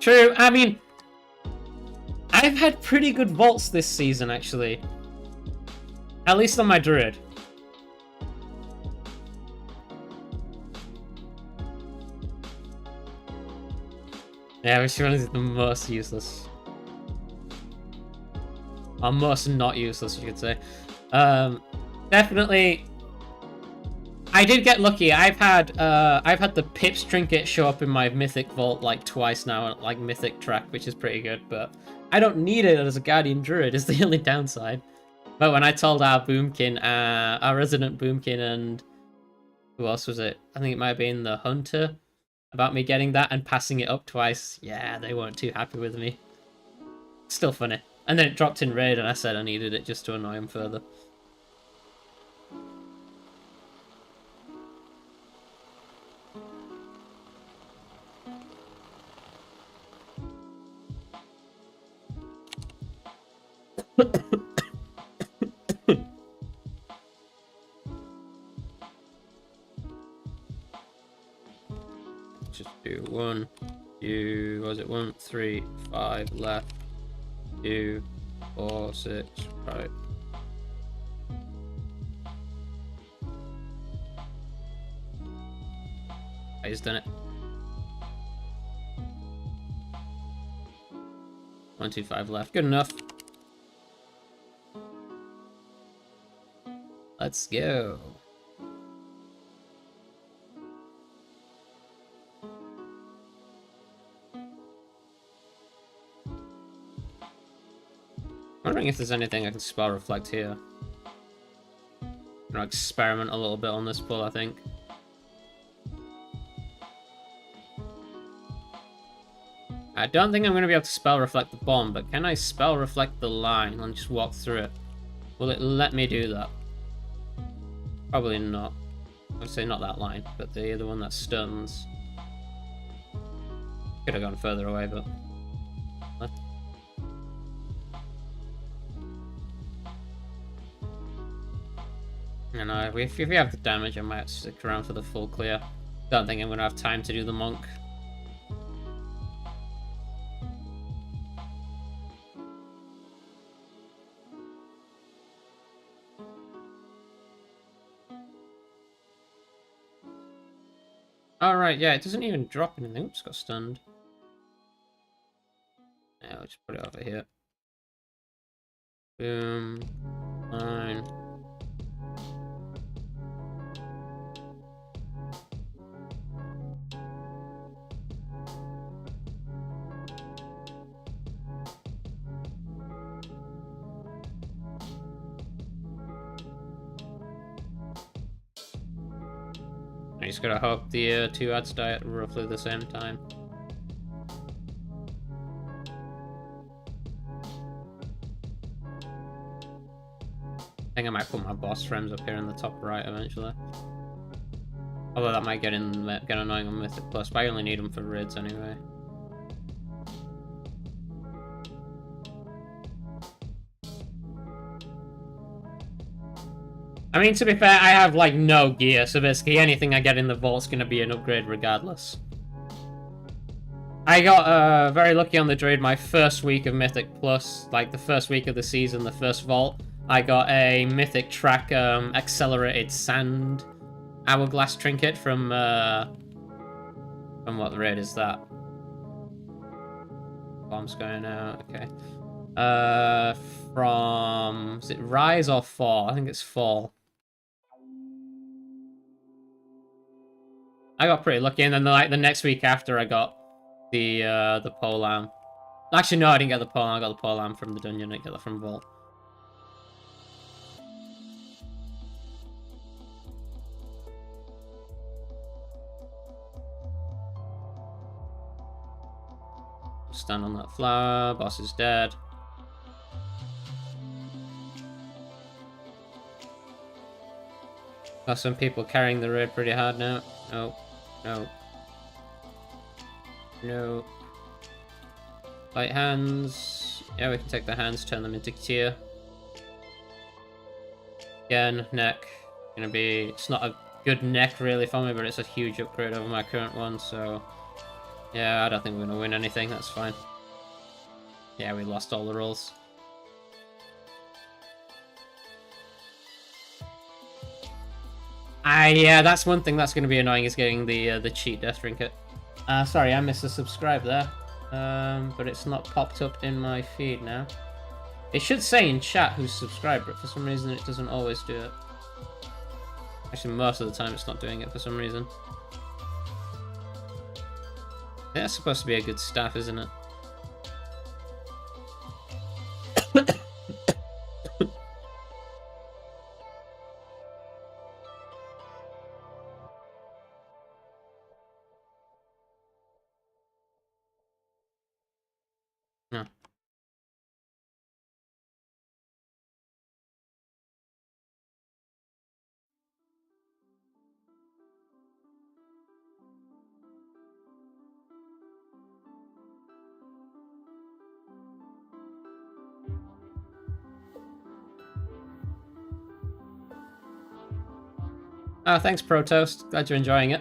[SPEAKER 1] True, I mean, I've had pretty good vaults this season, actually. At least on my druid. Yeah, which one is the most useless? Or most not useless, you could say. Definitely. I did get lucky. I've had the Pips trinket show up in my Mythic Vault like twice now, like Mythic track, which is pretty good. But I don't need it as a Guardian Druid. Is the only downside. But when I told our Boomkin, our resident Boomkin, and who else was it? I think it might have been the Hunter, about me getting that and passing it up twice. Yeah, they weren't too happy with me. Still funny. And then it dropped in raid, and I said I needed it just to annoy him further. Just do 1, 2, what was it? 1, 3, 5 left. 2, 4, 6, right. He's done it. 1, 2, 5 left. Good enough. Let's go. Wondering if there's anything I can spell reflect here. I'll experiment a little bit on this pull, I think. I don't think I'm going to be able to spell reflect the bomb, but can I spell reflect the line and just walk through it? Will it let me do that? Probably not. I'd say not that line, but the other one that stuns. Could have gone further away, but... You know, if we have the damage, I might stick around for the full clear. Don't think I'm going to have time to do the monk. Alright, yeah, it doesn't even drop anything. Oops, got stunned. Yeah, I'll just put it over here. Boom. 9. I just gotta hope the two ads die at roughly the same time. I think I might put my boss frames up here in the top right eventually. Although that might get annoying on Mythic Plus, but I only need them for raids anyway. I mean, to be fair, I have, like, no gear, so basically anything I get in the vault's gonna be an upgrade regardless. I got very lucky on the druid my first week of Mythic Plus, like the first week of the season, the first vault. I got a Mythic Track accelerated sand hourglass trinket from what raid is that? Bomb's going out, okay. From, is it Rise or Fall? I think it's Fall. I got pretty lucky, and then like the next week after, I got the pole lamb. Actually, no, I didn't get the pole lamb. I got the pole lamb from the dungeon. I didn't get that from Vault. Stand on that flower. Boss is dead. Got some people carrying the raid pretty hard now. No. No. No. Light hands. Yeah, we can take the hands, turn them into tier. Again, neck. Gonna be... It's not a good neck really for me, but it's a huge upgrade over my current one, so... Yeah, I don't think we're gonna win anything, that's fine. Yeah, we lost all the rolls. Yeah, that's one thing that's gonna be annoying, is getting the cheat death trinket. Sorry, I missed a subscribe there. But it's not popped up in my feed now. It should say in chat who's subscribed, but for some reason it doesn't always do it. Actually, most of the time it's not doing it for some reason. That's supposed to be a good staff, isn't it? No. Oh, thanks, Protoast. Glad you're enjoying it.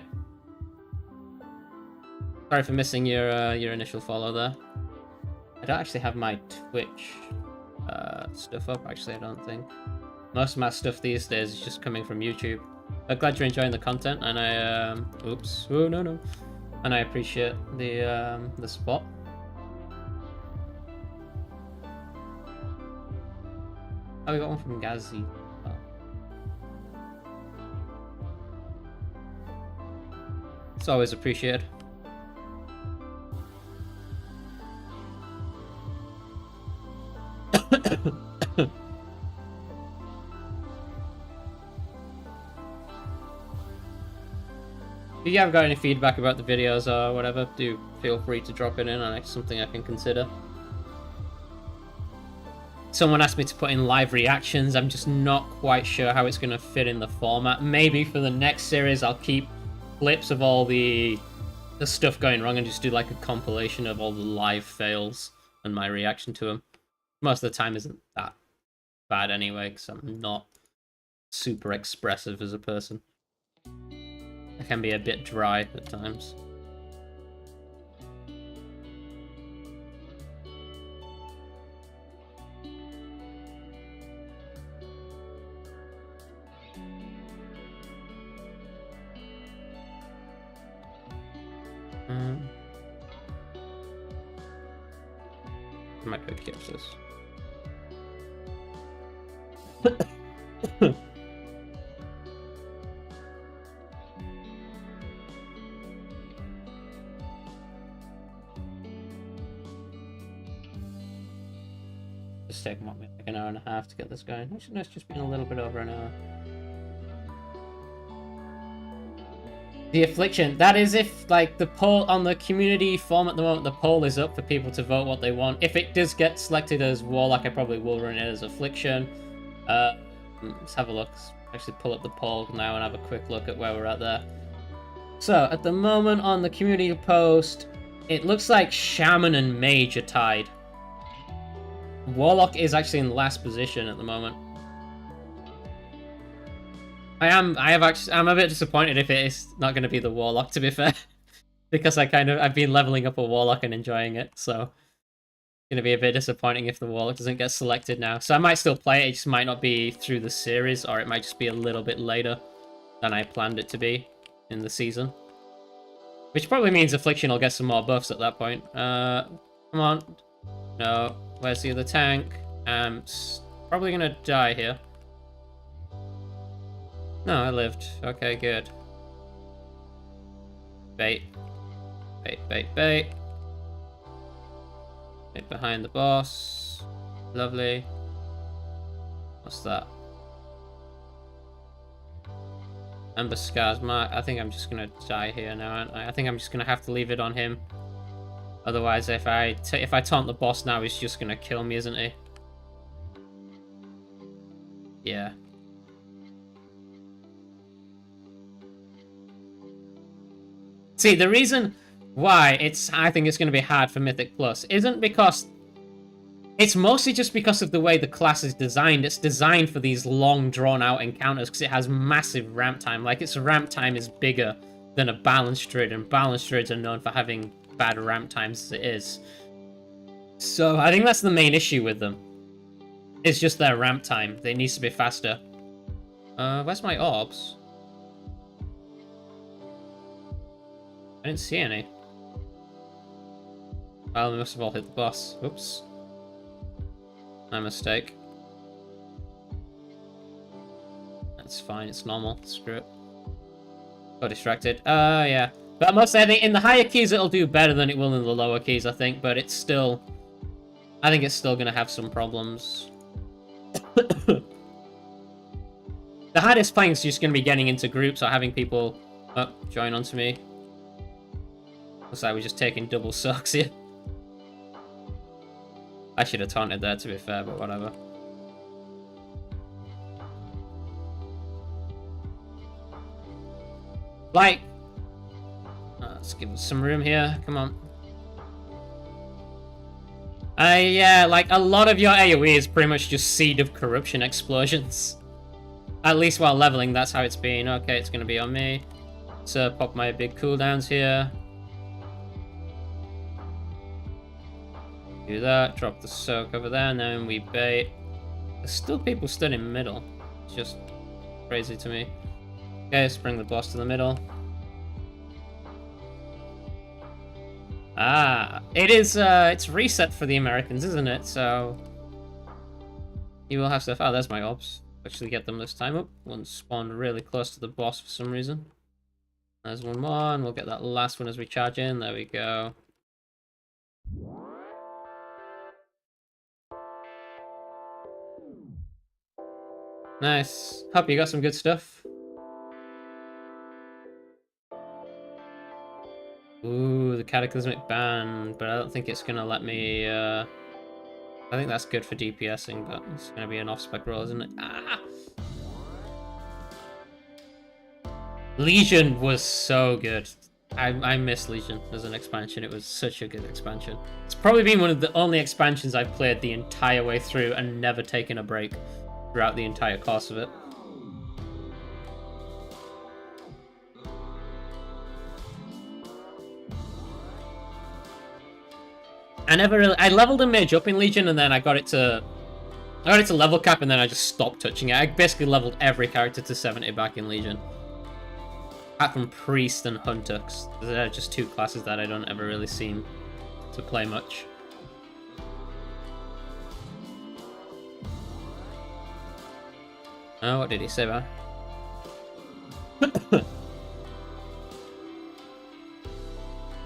[SPEAKER 1] Sorry for missing your initial follow there. I don't actually have my Twitch stuff up, actually, I don't think. Most of my stuff these days is just coming from YouTube. I'm glad you're enjoying the content, and I, oops. Oh, no. And I appreciate the support. Oh, we got one from Ghazi. Oh. It's always appreciated. If you haven't got any feedback about the videos or whatever, do feel free to drop it in, and it's something I can consider. Someone asked me to put in live reactions. I'm just not quite sure how it's going to fit in the format. Maybe for the next series I'll keep clips of all the stuff going wrong and just do like a compilation of all the live fails and my reaction to them. Most of the time isn't that bad anyway, because I'm not super expressive as a person. I can be a bit dry at times. I might go catch this. Just taking what, like an hour and a half to get this going. Actually, no, it's just been a little bit over an hour. The Affliction. That is if, like, the poll on the community form at the moment, the poll is up for people to vote what they want. If it does get selected as Warlock, I probably will run it as Affliction. Let's have a look. Let's actually pull up the poll now and have a quick look at where we're at there. So, at the moment on the community post, it looks like Shaman and Mage are tied. Warlock is actually in last position at the moment. I'm a bit disappointed if it is not going to be the Warlock, to be fair. Because I've been leveling up a Warlock and enjoying it, so it's going to be a bit disappointing if the Warlock doesn't get selected now. So I might still play it, it just might not be through the series, or it might just be a little bit later than I planned it to be in the season. Which probably means Affliction will get some more buffs at that point. Come on. No. Where's the other tank? Probably going to die here. No, I lived. Okay, good. Bait. Bait, bait, bait. Bait behind the boss. Lovely. What's that? Ember Scars Mark. I think I'm just gonna die here now, aren't I? I think I'm just gonna have to leave it on him. Otherwise, if I taunt the boss now, he's just gonna kill me, isn't he? Yeah. See, the reason why I think it's going to be hard for Mythic Plus isn't because It's mostly just because of the way the class is designed. It's designed for these long, drawn-out encounters because it has massive ramp time. Like, its ramp time is bigger than a balanced druid, and balanced druids are known for having bad ramp times as it is. So I think that's the main issue with them. It's just their ramp time. It needs to be faster. Where's my orbs? I didn't see any. Well, we must have all hit the boss. Oops. My mistake. That's fine, it's normal. Screw it. Got distracted. Yeah. But mostly, I think in the higher keys it'll do better than it will in the lower keys, I think. But it's still... I think it's still going to have some problems. The hardest playing is just going to be getting into groups or having people join onto me. Looks like we're just taking double sucks here. I should have taunted there, to be fair, but whatever. Like, let's give us some room here. Come on. Yeah, like, a lot of your AoE is pretty much just Seed of Corruption explosions. At least while leveling, that's how it's been. Okay, it's going to be on me. So, pop my big cooldowns here. Do that, drop the soak over there, and then we bait. There's still people stood in middle. It's just crazy to me. Okay, let's bring the boss to the middle. Ah, it is, it's reset for the Americans, isn't it? So, you will have to... Oh, there's my orbs. Actually get them this time up. One spawned really close to the boss for some reason. There's one more, and we'll get that last one as we charge in. There we go. Nice. Hope you got some good stuff. Ooh, the Cataclysmic Ban, but I don't think it's gonna let me, I think that's good for DPSing, but it's gonna be an off-spec roll, isn't it? Ah! Legion was so good. I miss Legion as an expansion. It was such a good expansion. It's probably been one of the only expansions I've played the entire way through and never taken a break throughout the entire course of it. I leveled a mage up in Legion, and then I got it to level cap, and then I just stopped touching it. I basically leveled every character to 70 back in Legion. Apart from Priest and Hunter, 'cause they're just two classes that I don't ever really seem to play much. Oh, what did he say about?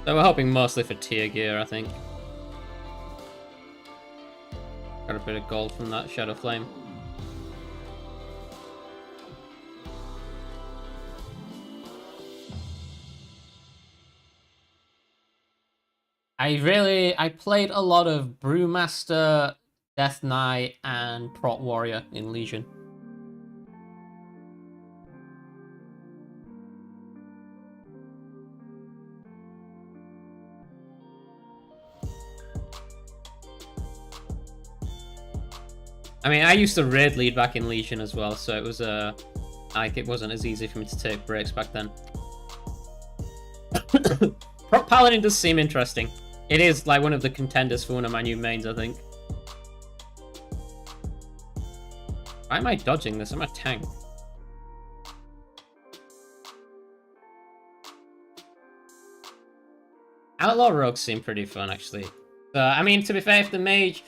[SPEAKER 1] So we're hoping mostly for tier gear, I think. Got a bit of gold from that Shadow Flame. I played a lot of Brewmaster, Death Knight, and Prot Warrior in Legion. I mean, I used to raid lead back in Legion as well, so it was like it wasn't as easy for me to take breaks back then. Paladin does seem interesting. It is like one of the contenders for one of my new mains, I think. Why am I dodging this? I'm a tank. Outlaw rogues seem pretty fun, actually. I mean, to be fair, if the mage...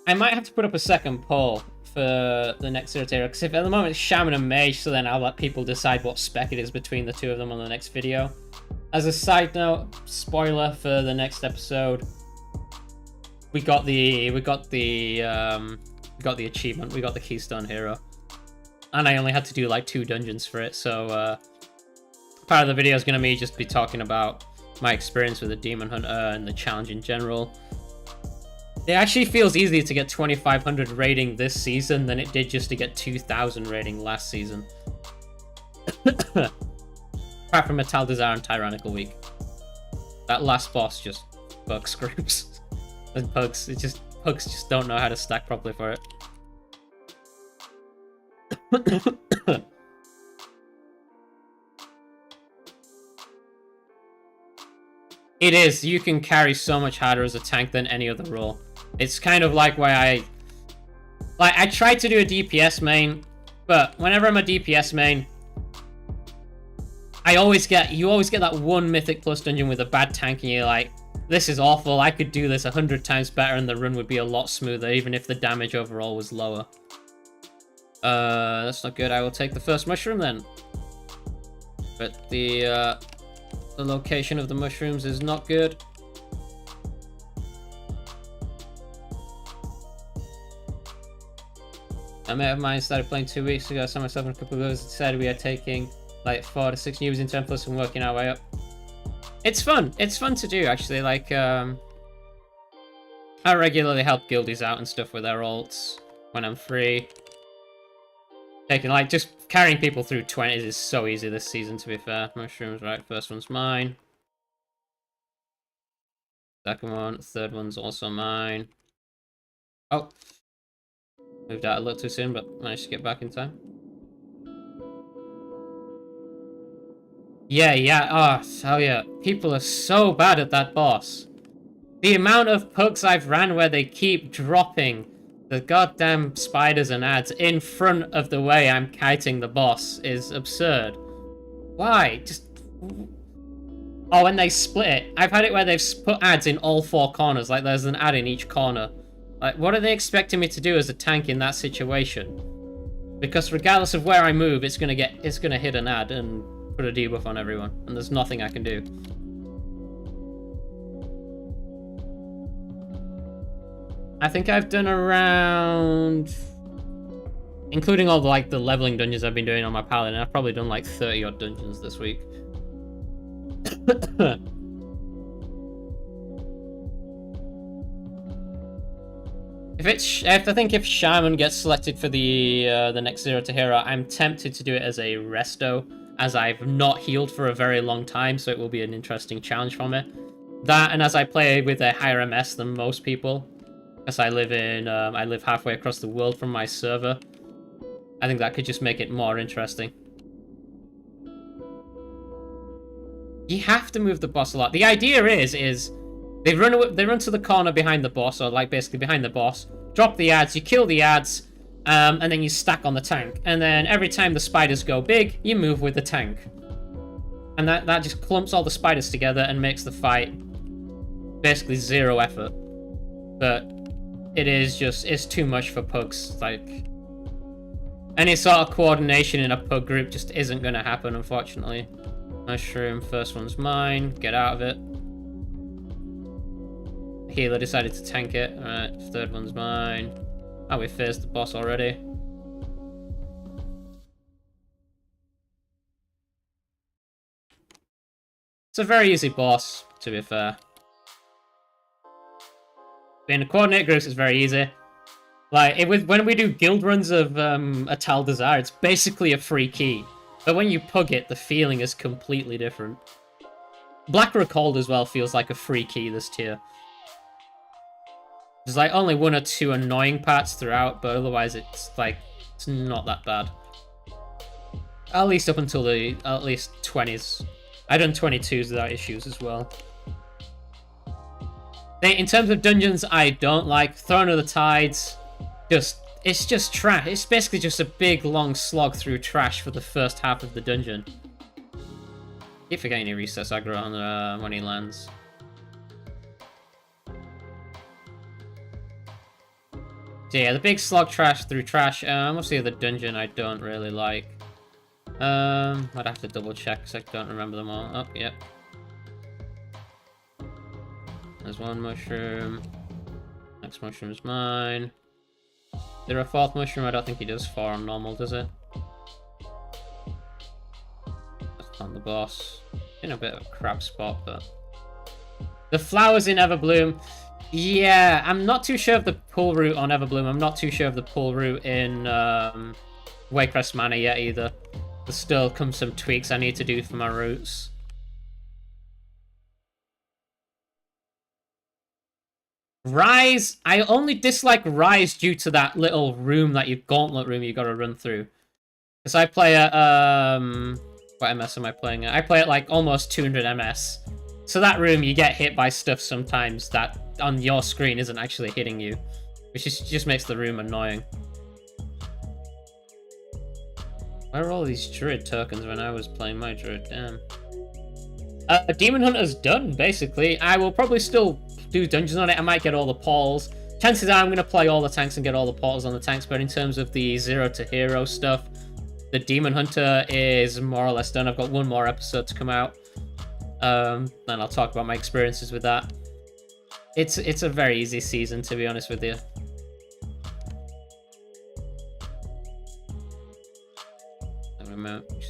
[SPEAKER 1] I might have to put up a second poll for the next Irritator, because if at the moment it's Shaman and Mage, so then I'll let people decide what spec it is between the two of them on the next video. As a side note, spoiler for the next episode, we got the achievement, we got the Keystone Hero. And I only had to do like 2 dungeons for it, so part of the video is going to just be talking about my experience with the Demon Hunter and the challenge in general. It actually feels easier to get 2500 rating this season than it did just to get 2000 rating last season. Apart from Metal Desire and Tyrannical Week. That last boss just bug screws. And bugs, it just pugs just don't know how to stack properly for it. It is. You can carry so much harder as a tank than any other role. It's kind of like why I tried to do a DPS main, but whenever I'm a DPS main, you always get that one Mythic Plus dungeon with a bad tank, and you're like, this is awful. I could do this 100 times better, and the run would be a lot smoother, even if the damage overall was lower. That's not good. I will take the first mushroom then. But the location of the mushrooms is not good. A mate of mine started playing 2 weeks ago. I saw myself in a couple of those. Decided we are taking like 4 to 6 newbies in 10 plus and working our way up. It's fun. It's fun to do, actually. Like, I regularly help guildies out and stuff with their ults when I'm free. Just carrying people through 20s is so easy this season, to be fair. Mushrooms, right, first one's mine. Second one, third one's also mine. Oh. Moved out a little too soon, but managed to get back in time. Yeah, oh, hell yeah. People are so bad at that boss. The amount of pugs I've ran where they keep dropping the goddamn spiders and ads in front of the way I'm kiting the boss is absurd. Why? Just... Oh, and they split it. I've had it where they've put ads in all 4 corners, like there's an ad in each corner. Like, what are they expecting me to do as a tank in that situation? Because regardless of where I move, it's gonna hit an ad and put a debuff on everyone, and there's nothing I can do. I think I've done around, including all the leveling dungeons I've been doing on my Paladin, I've probably done like 30 odd dungeons this week. If Shaman gets selected for the next Zero to Hero, I'm tempted to do it as a resto, as I've not healed for a very long time, so it will be an interesting challenge for me. That, and as I play with a higher MS than most people, because I live halfway across the world from my server, I think that could just make it more interesting. You have to move the boss a lot. The idea is they run to the corner behind the boss, or like basically behind the boss, drop the ads, you kill the ads, and then you stack on the tank. And then every time the spiders go big, you move with the tank. And that just clumps all the spiders together and makes the fight basically 0 effort. But it's too much for pugs. Like, any sort of coordination in a pug group just isn't going to happen, unfortunately. Mushroom, first one's mine. Get out of it. Healer decided to tank it. Alright, third one's mine. Oh, we faced the boss already. It's a very easy boss, to be fair. Being a coordinate groups is very easy. Like, when we do guild runs of Atal Desire, it's basically a free key. But when you pug it, the feeling is completely different. Black Recalled as well feels like a free key this tier. There's like only 1 or 2 annoying parts throughout, but otherwise it's not that bad. At least up until at least 20s. I've done 22s without issues as well. In terms of dungeons, I don't like Throne of the Tides. It's just trash. It's basically just a big long slog through trash for the first half of the dungeon. Keep forgetting he resets aggro on when he lands. So yeah, the big slog trash through trash. What's the other dungeon I don't really like? I'd have to double check because I don't remember them all. Oh, yep. There's 1 mushroom. Next mushroom's mine. Is there a 4th mushroom? I don't think he does 4 on normal, does it? That's on the boss. In a bit of a crap spot, but... The flowers in Everbloom. Yeah, I'm not too sure of the pull route on Everbloom. I'm not too sure of the pull route in Waycrest Manor yet either. There's still some tweaks I need to do for my routes. Rise, I only dislike Rise due to that little room, that gauntlet room you gotta run through. Because I play at, what MS am I playing at? I play at like almost 200 MS. So that room, you get hit by stuff sometimes that on your screen isn't actually hitting you. Which just makes the room annoying. Where are all these Druid tokens when I was playing my Druid? Damn. Demon Hunter's done, basically. I will probably still do dungeons on it. I might get all the portals. Chances are I'm going to play all the tanks and get all the portals on the tanks, but in terms of the 0 to hero stuff, the Demon Hunter is more or less done. I've got one more episode to come out. And I'll talk about my experiences with that. It's a very easy season, to be honest with you.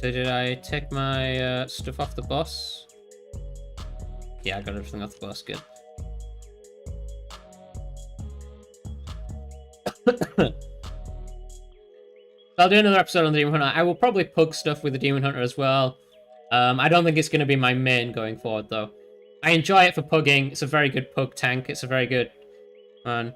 [SPEAKER 1] So did I take my stuff off the boss? Yeah, I got everything off the boss. Good. I'll do another episode on the Demon Hunter. I will probably pug stuff with the Demon Hunter as well. I don't think it's going to be my main going forward, though. I enjoy it for pugging. It's a very good pug tank. It's a very good one.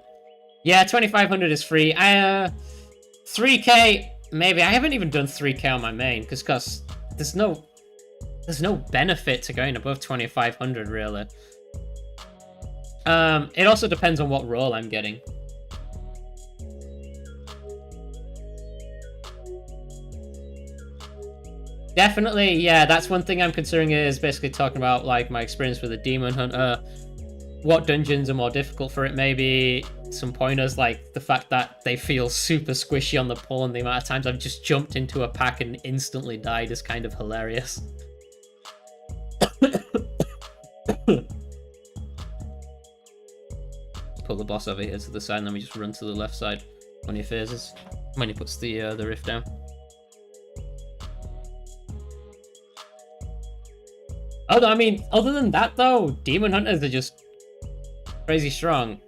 [SPEAKER 1] Yeah, 2500 is free. 3k, maybe. I haven't even done 3k on my main, because there's no benefit to going above 2500, really. It also depends on what role I'm getting. Definitely, yeah, that's one thing I'm considering, is basically talking about like my experience with the Demon Hunter. What dungeons are more difficult for it, maybe some pointers, like the fact that they feel super squishy on the pull, and the amount of times I've just jumped into a pack and instantly died is kind of hilarious. Pull the boss over here to the side, and then we just run to the left side when he phases, when he puts the rift down. Although, I mean, other than that, though, Demon Hunters are just crazy strong.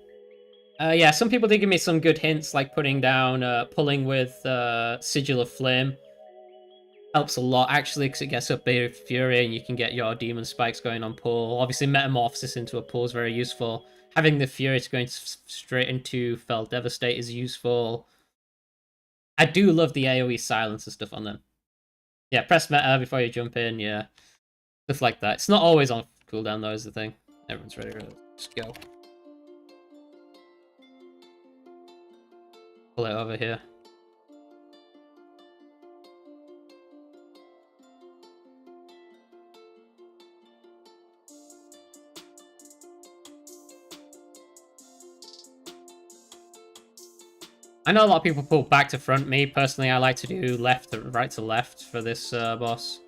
[SPEAKER 1] Yeah, some people did give me some good hints, like putting down, pulling with Sigil of Flame. Helps a lot, actually, because it gets up Bay of Fury, and you can get your Demon Spikes going on pull. Obviously, Metamorphosis into a pull is very useful. Having the Fury to go straight into Fell Devastate is useful. I do love the AoE silence and stuff on them. Yeah, press meta before you jump in, yeah. Stuff like that. It's not always on cooldown, though, is the thing. Everyone's ready to just go. Pull it over here. I know a lot of people pull back to front. Me, personally, I like to do right to left for this boss.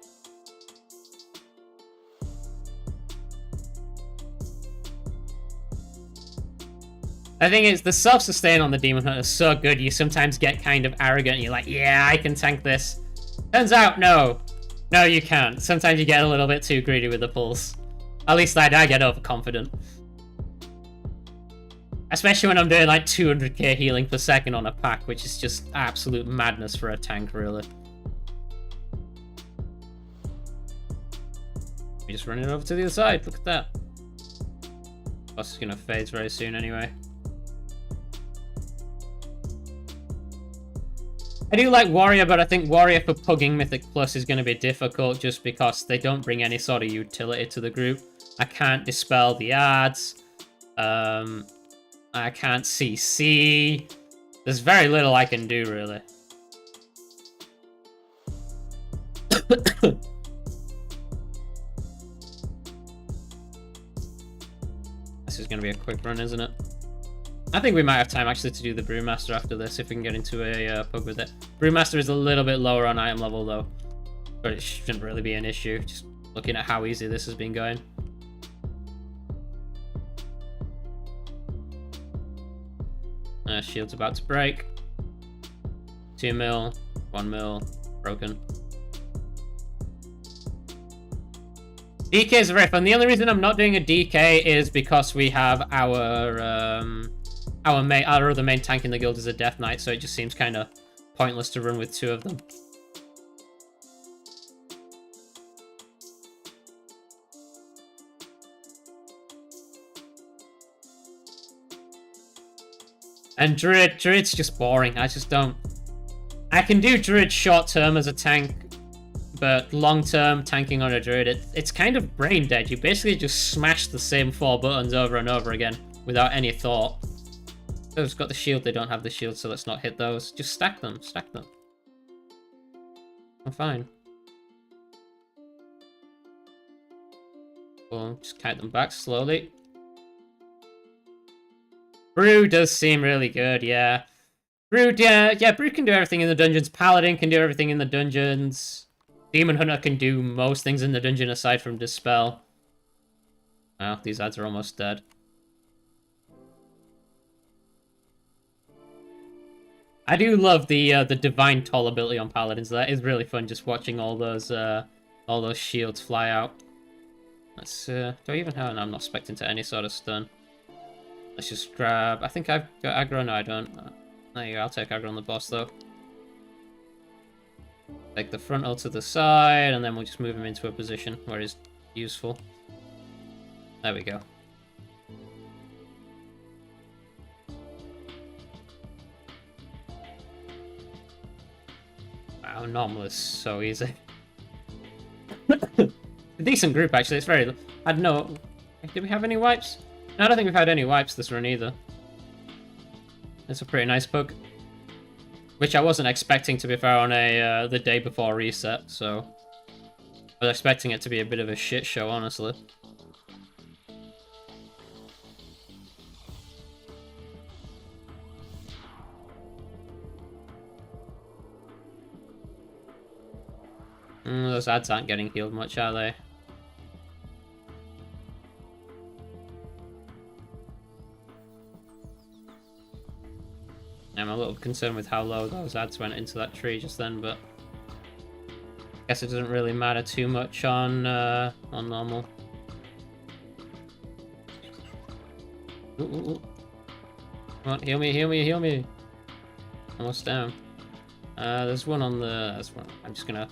[SPEAKER 1] The thing is, the self-sustain on the Demon Hunter is so good, you sometimes get kind of arrogant, and you're like, yeah, I can tank this. Turns out, no. No, you can't. Sometimes you get a little bit too greedy with the pulls. At least I get overconfident. Especially when I'm doing like 200k healing per second on a pack, which is just absolute madness for a tank, really. We're just running over to the other side. Look at that. Boss is going to phase very soon anyway. I do like Warrior, but I think Warrior for pugging Mythic Plus is going to be difficult just because they don't bring any sort of utility to the group. I can't dispel the ads. I can't CC. There's very little I can do, really. This is going to be a quick run, isn't it? I think we might have time, actually, to do the Brewmaster after this, if we can get into a pug with it. Brewmaster is a little bit lower on item level, though. But it shouldn't really be an issue, just looking at how easy this has been going. Shield's about to break. 2 mil, 1 mil, broken. DK is very fun. The only reason I'm not doing a DK is because we have our other main tank in the guild is a Death Knight, so it just seems kind of pointless to run with 2 of them. And Druid's just boring. I just don't... I can do Druid short term as a tank, but long term tanking on a Druid, it's kind of brain dead. You basically just smash the same 4 buttons over and over again without any thought. Those got the shield, they don't have the shield, so let's not hit those. Just stack them, stack them. I'm fine. We'll just kite them back slowly. Brew does seem really good, yeah. Brew, yeah, Brew can do everything in the dungeons. Paladin can do everything in the dungeons. Demon Hunter can do most things in the dungeon aside from Dispel. Wow, these ads are almost dead. I do love the Divine Toll ability on Paladins. That is really fun, just watching all those shields fly out. Let's, do I even have... No, I'm not expecting to any sort of stun. Let's just grab... I think I've got aggro. No, I don't. There you go. I'll take aggro on the boss, though. Take the frontal to the side, and then we'll just move him into a position where he's useful. There we go. Wow, normal is so easy. A decent group, actually. It's very... I don't know... Did we have any wipes? No, I don't think we've had any wipes this run either. It's a pretty nice bug. Which I wasn't expecting, to be fair, on a the day before reset, so... I was expecting it to be a bit of a shit show, honestly. Those ads aren't getting healed much, are they? I'm a little concerned with how low those ads went into that tree just then, but I guess it doesn't really matter too much on normal. Ooh, ooh, ooh. Come on, heal me, heal me, heal me. Almost down. There's one on the... There's one. I'm just gonna...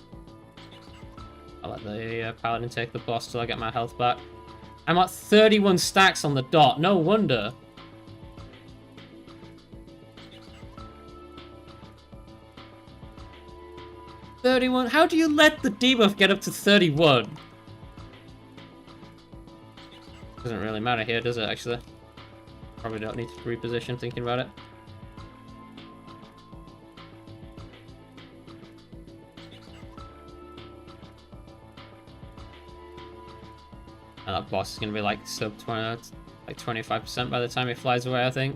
[SPEAKER 1] I'll let the Paladin take the boss till I get my health back. I'm at 31 stacks on the dot. No wonder. How do you let the debuff get up to 31? Doesn't really matter here, does it, actually? Probably don't need to reposition thinking about it. And that boss is going to be like sub 20, like 25% by the time it flies away, I think.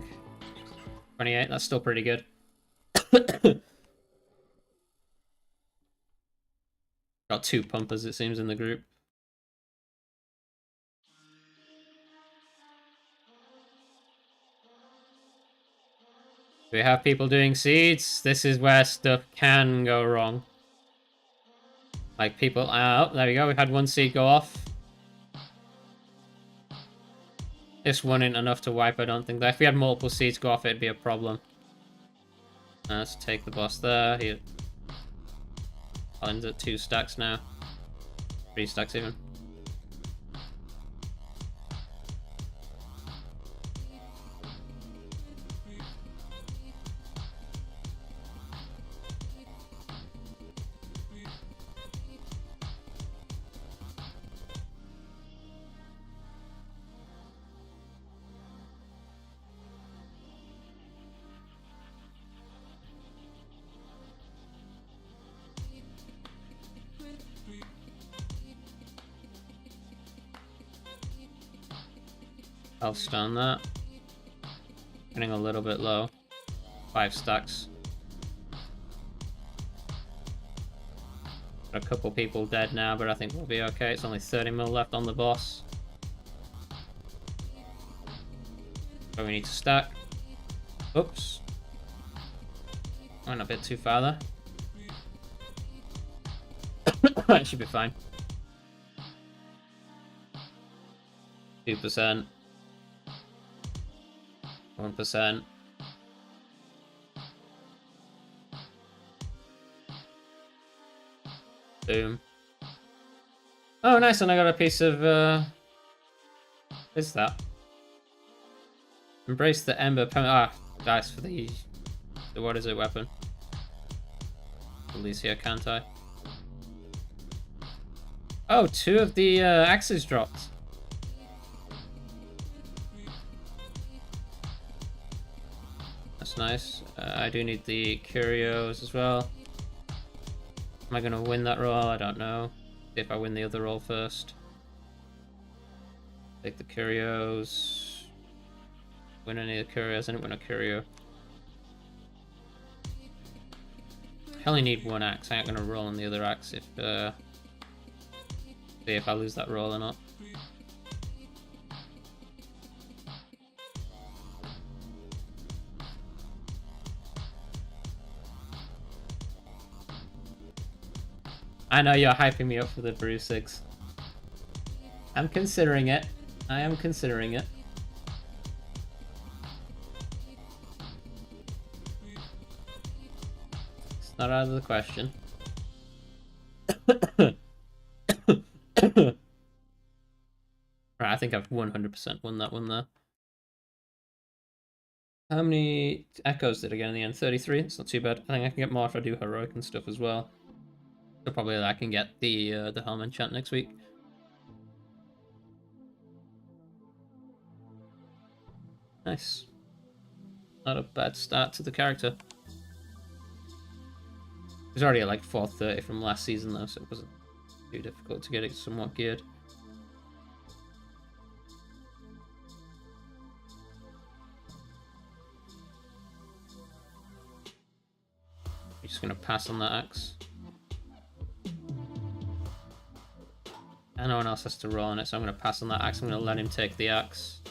[SPEAKER 1] 28, that's still pretty good. Got 2 pumpers, it seems, in the group. We have people doing seeds. This is where stuff can go wrong. Like people... Oh, there we go. We've had 1 seed go off. This one ain't enough to wipe, I don't think. If we had multiple seeds go off, it'd be a problem. Let's take the boss there. He... Paladin's at 2 stacks now. 3 stacks even. I'll stun that. Getting a little bit low. 5 stacks. Got a couple people dead now, but I think we'll be okay. It's only 30 mil left on the boss. So we need to stack. Oops. Went a bit too far there. It should be fine. 2%. 1%. Boom. Oh, nice, and I got a piece of, what is that? Embrace the Ember. Ah, dice for the what is it, weapon? Alicia, can't I? Oh, 2 of the axes dropped. That's nice. I do need the curios as well. Am I gonna win that roll? I don't know. See if I win the other roll first. Take the curios. Win any of the curios. I didn't win a curio. I only need 1 axe. I ain't gonna roll on the other axe if see if I lose that roll or not. I know you're hyping me up for the Brew 6. I'm considering it. I am considering it. It's not out of the question. Right, I think I've 100% won that one there. How many echoes did I get in the end? 33? It's not too bad. I think I can get more if I do heroic and stuff as well. So probably I can get the helm enchant next week. Nice. Not a bad start to the character. It was already at like 430 from last season though, so it wasn't too difficult to get it somewhat geared. I'm just gonna pass on that axe. And no one else has to roll on it, so I'm gonna pass on that axe. I'm gonna let him take the axe.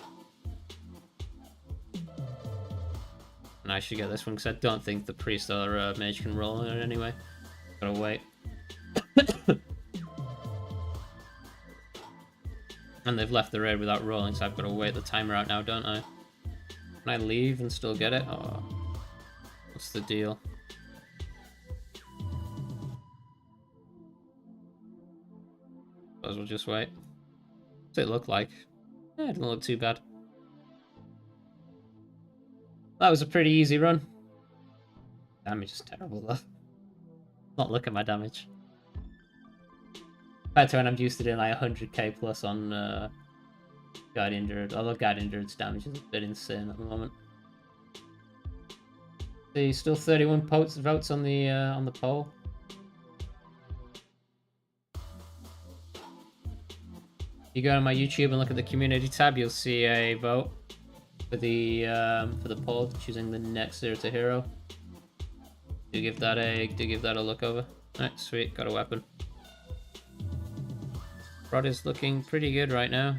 [SPEAKER 1] And I should get this one because I don't think the priest or mage can roll on it anyway. Gotta wait. And they've left the raid without rolling, so I've got to wait the timer out now, don't I? Can I leave and still get it? Oh, what's the deal? Suppose we'll just wait. What's it look like? Yeah, it doesn't look too bad. That was a pretty easy run. Damage is terrible though. Not look at my damage. Compared to when I'm used to doing like 100k plus on Guardian Druid. Although Guardian Druid's damage is a bit insane at the moment. See, still 31 votes on the poll. You go to my YouTube and look at the community tab, you'll see a vote for the poll, choosing the next Zero to Hero. Do give that a look over. Alright, sweet, got a weapon. Rod is looking pretty good right now.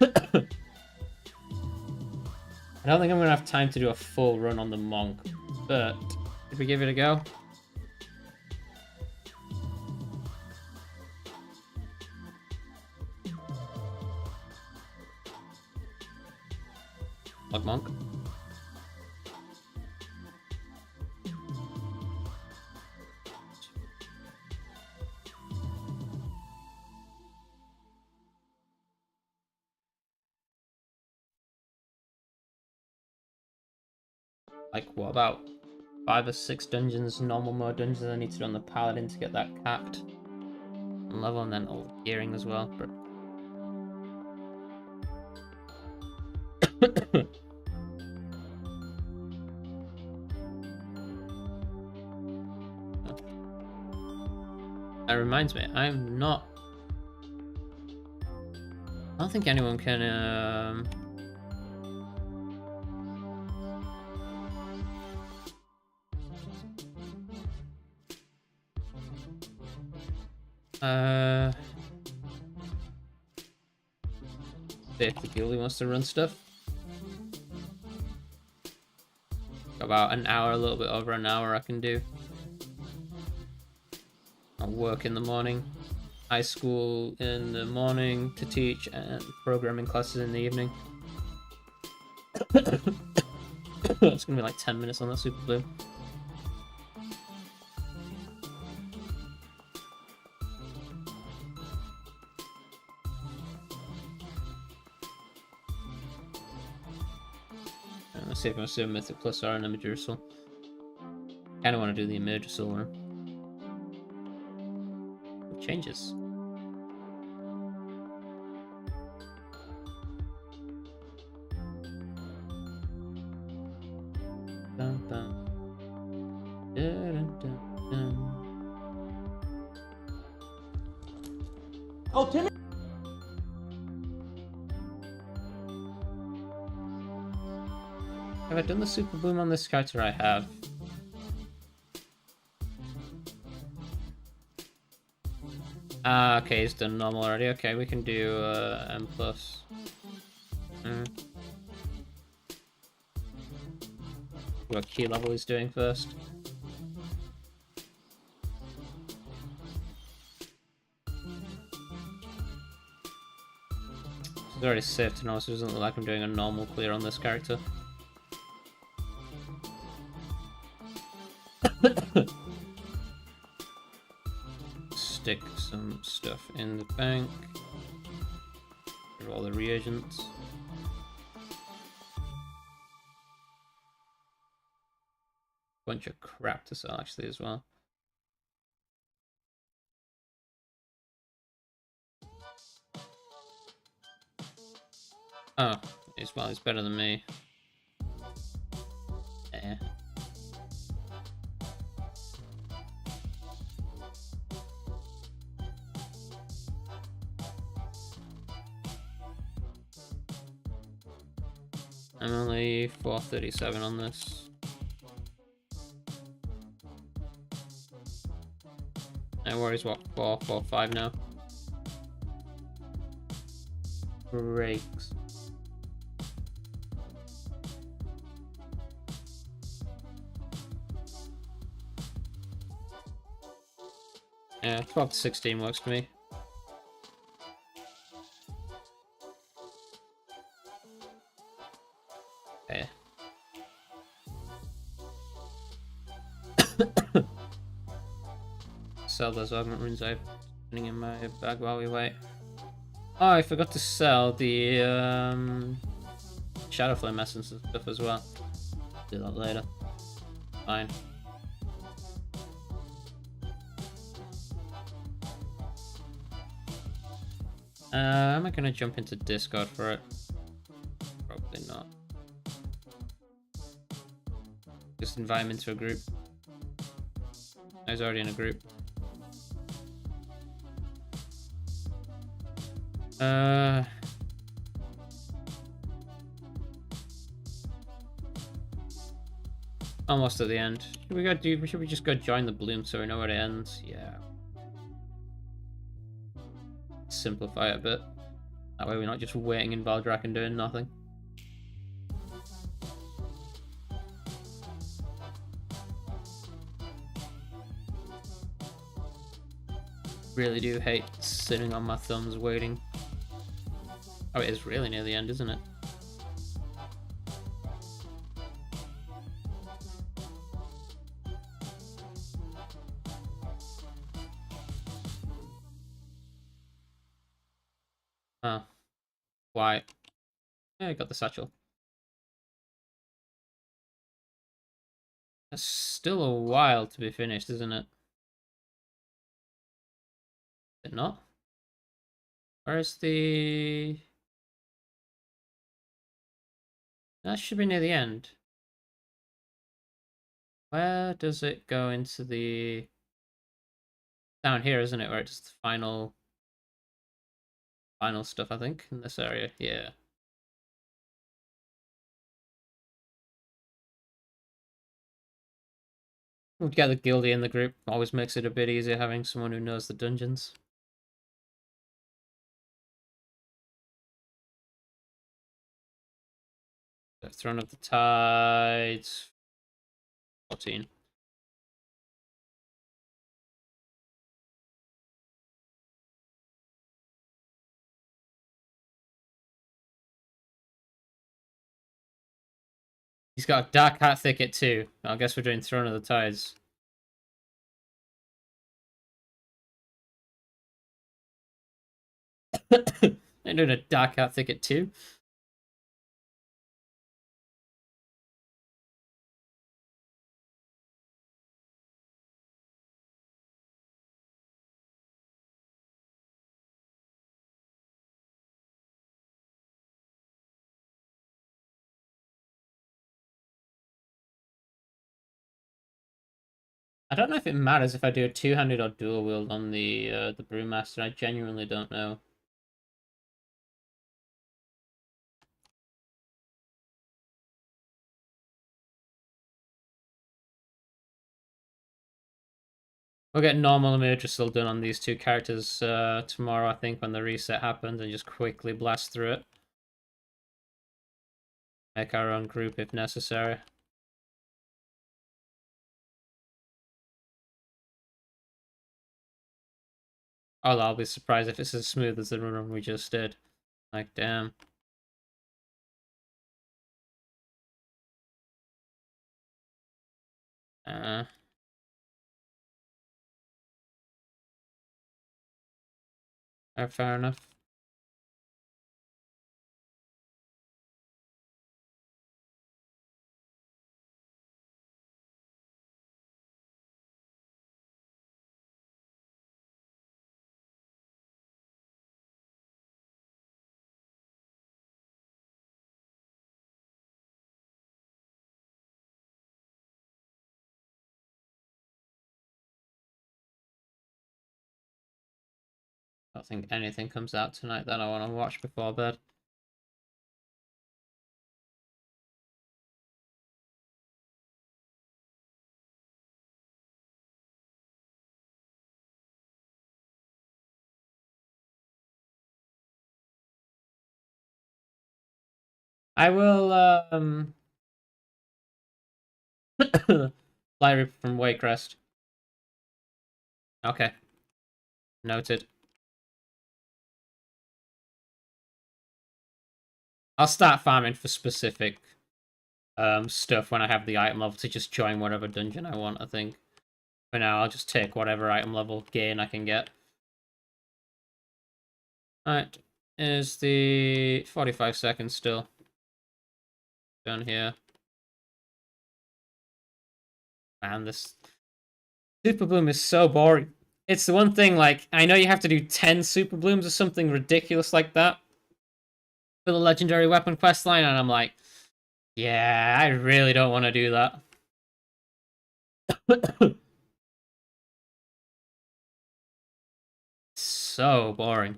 [SPEAKER 1] I don't think I'm gonna have time to do a full run on the monk, but did we give it a go? Like monk. Like, what about 5 or 6 dungeons, normal mode dungeons I need to do on the Paladin to get that capped level, and then all the gearing as well. But that reminds me, I don't think anyone can see if the guildie wants to run stuff. About an hour, a little bit over an hour I can do. I'll work in the morning, high school in the morning to teach, and programming classes in the evening. It's gonna be like 10 minutes on that super blue. Let's see if I see a Mythic Plus or an Imagersal. Kinda wanna do the Imagersal one. It changes. Dun, dun. Dun, dun, dun.
[SPEAKER 2] Oh, Timmy!
[SPEAKER 1] Have I done the Super Boom on this character? I have. Ah, okay, he's done normal already. Okay, we can do M+. What key level he's doing first. It's already safe to know, so it doesn't look like I'm doing a normal clear on this character. Stick some stuff in the bank. Get all the reagents. Bunch of crap to sell actually as well. Oh, he's better than me. Eh. I'm only 437 on this. And Warriors what, 445 now? Breaks. Yeah, 12 to 16 works for me. Okay. Sell those augment runes I've putting in my bag while we wait. Oh, I forgot to sell the Shadow Flame essence and stuff as well. Do that later. Fine. Am I gonna jump into Discord for it? Probably not. Just invite him into a group. He's already in a group. Almost at the end. Should we just go join the bloom so we know where it ends? Yeah. Simplify it a bit. That way we're not just waiting in Valdrak and doing nothing. Really do hate sitting on my thumbs waiting. Oh, it is really near the end, isn't it? Oh. Why? Yeah, I got the satchel. That's still a while to be finished, isn't it? Is it not? Where's the... That should be near the end. Where does it go into the... Down here, isn't it? Where it's the final stuff, I think, in this area. Yeah. We'll get the guildie in the group. Always makes it a bit easier having someone who knows the dungeons. Throne of the Tides. 14. He's got a Dark Hat Thicket too. I guess we're doing Throne of the Tides. They're doing a Dark Hat Thicket too. I don't know if it matters if I do a two-handed or dual wield on the Brewmaster. I genuinely don't know. We'll get normal Murdrasil done on these two characters tomorrow, I think, when the reset happens, and just quickly blast through it. Make our own group if necessary. Oh, I'll be surprised if it's as smooth as the run we just did. Like, damn. Uh, fair enough. I don't think anything comes out tonight that I want to watch before bed. I will fly from Waycrest. Okay. Noted. I'll start farming for specific stuff when I have the item level to just join whatever dungeon I want, I think. For now, I'll just take whatever item level gain I can get. Alright. Is the 45 seconds still. Done here. Man, this Super Bloom is so boring. It's the one thing, like, I know you have to do 10 Super Blooms or something ridiculous like that for the Legendary Weapon questline, and I'm like, yeah, I really don't want to do that. So boring.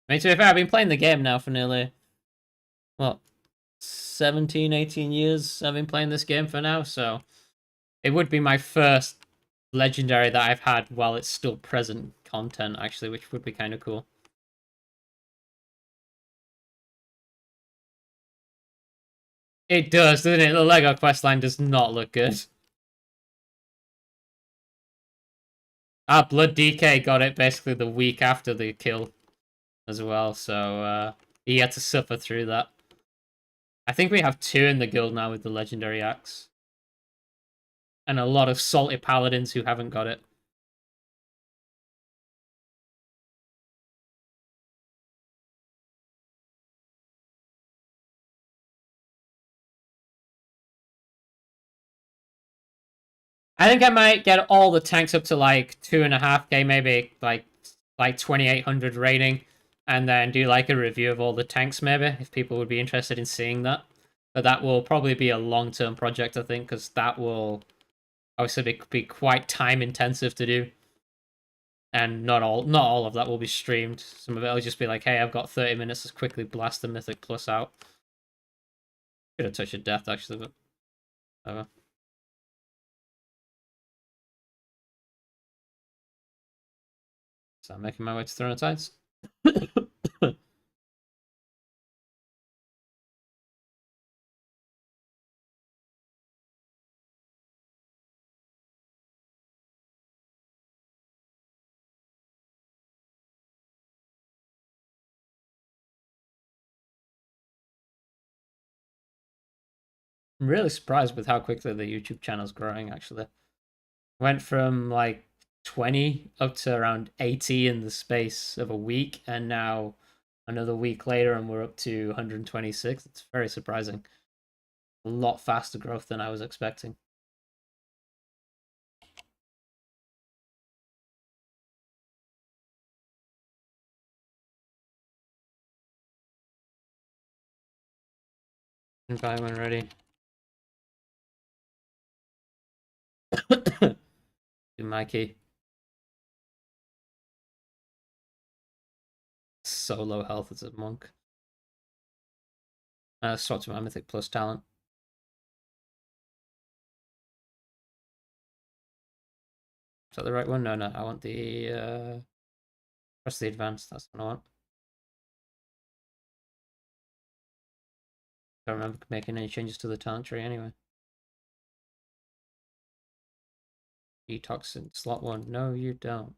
[SPEAKER 1] I mean, to be fair, I've been playing the game now for nearly, what, 17, 18 years I've been playing this game for now, so it would be my first legendary that I've had while it's still present content, actually, which would be kind of cool. It does, doesn't it? The Lego questline does not look good. Blood DK got it basically the week after the kill as well, so he had to suffer through that. I think we have 2 in the guild now with the legendary axe. And a lot of salty paladins who haven't got it. I think I might get all the tanks up to like 2.5k, maybe like 2800 rating, and then do like a review of all the tanks, maybe, if people would be interested in seeing that. But that will probably be a long-term project, I think, because that will obviously be quite time intensive to do. And not all of that will be streamed. Some of it will just be like, hey, I've got 30 minutes, let's quickly blast the Mythic Plus out. Could have touched a death, actually, but whatever. So I'm making my way to Throne of Tides. I'm really surprised with how quickly the YouTube channel's growing, actually. Went from like 20 up to around 80 in the space of a week, and now another week later and we're up to 126. It's very surprising. A lot faster growth than I was expecting. Buy when ready. Do my key. So low health as a monk. Swap to my mythic plus talent. Is that the right one? No, no. I want the press the advance. That's what I want. Don't remember making any changes to the talent tree anyway. Detox in slot 1. No, you don't.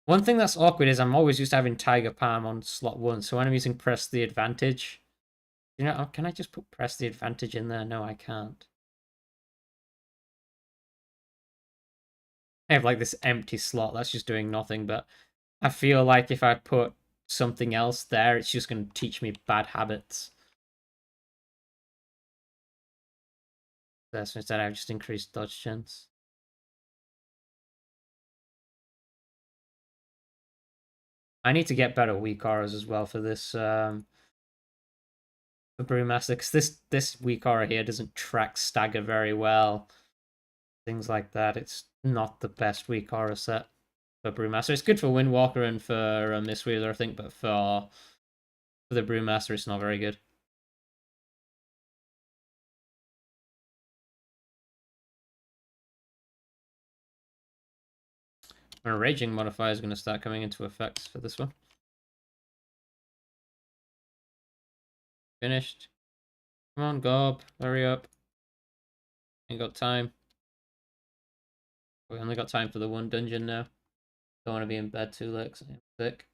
[SPEAKER 1] One thing that's awkward is I'm always used to having Tiger Palm on slot 1, so when I'm using press the advantage, you know, can I just put press the advantage in there? No, I can't. I have like this empty slot that's just doing nothing, but I feel like if I put something else there, it's just going to teach me bad habits. So instead I've just increased dodge chance. I need to get better weak auras as well for this for Brewmaster, because this weak aura here doesn't track stagger very well. Things like that. It's not the best weak aura set for Brewmaster. It's good for Windwalker and for Mistwheeler, I think, but for the Brewmaster, it's not very good. My Raging modifier is going to start coming into effect for this one. Finished. Come on, Gob. Hurry up. Ain't got time. We only got time for the one dungeon now. Don't want to be in bed too late because I'm sick.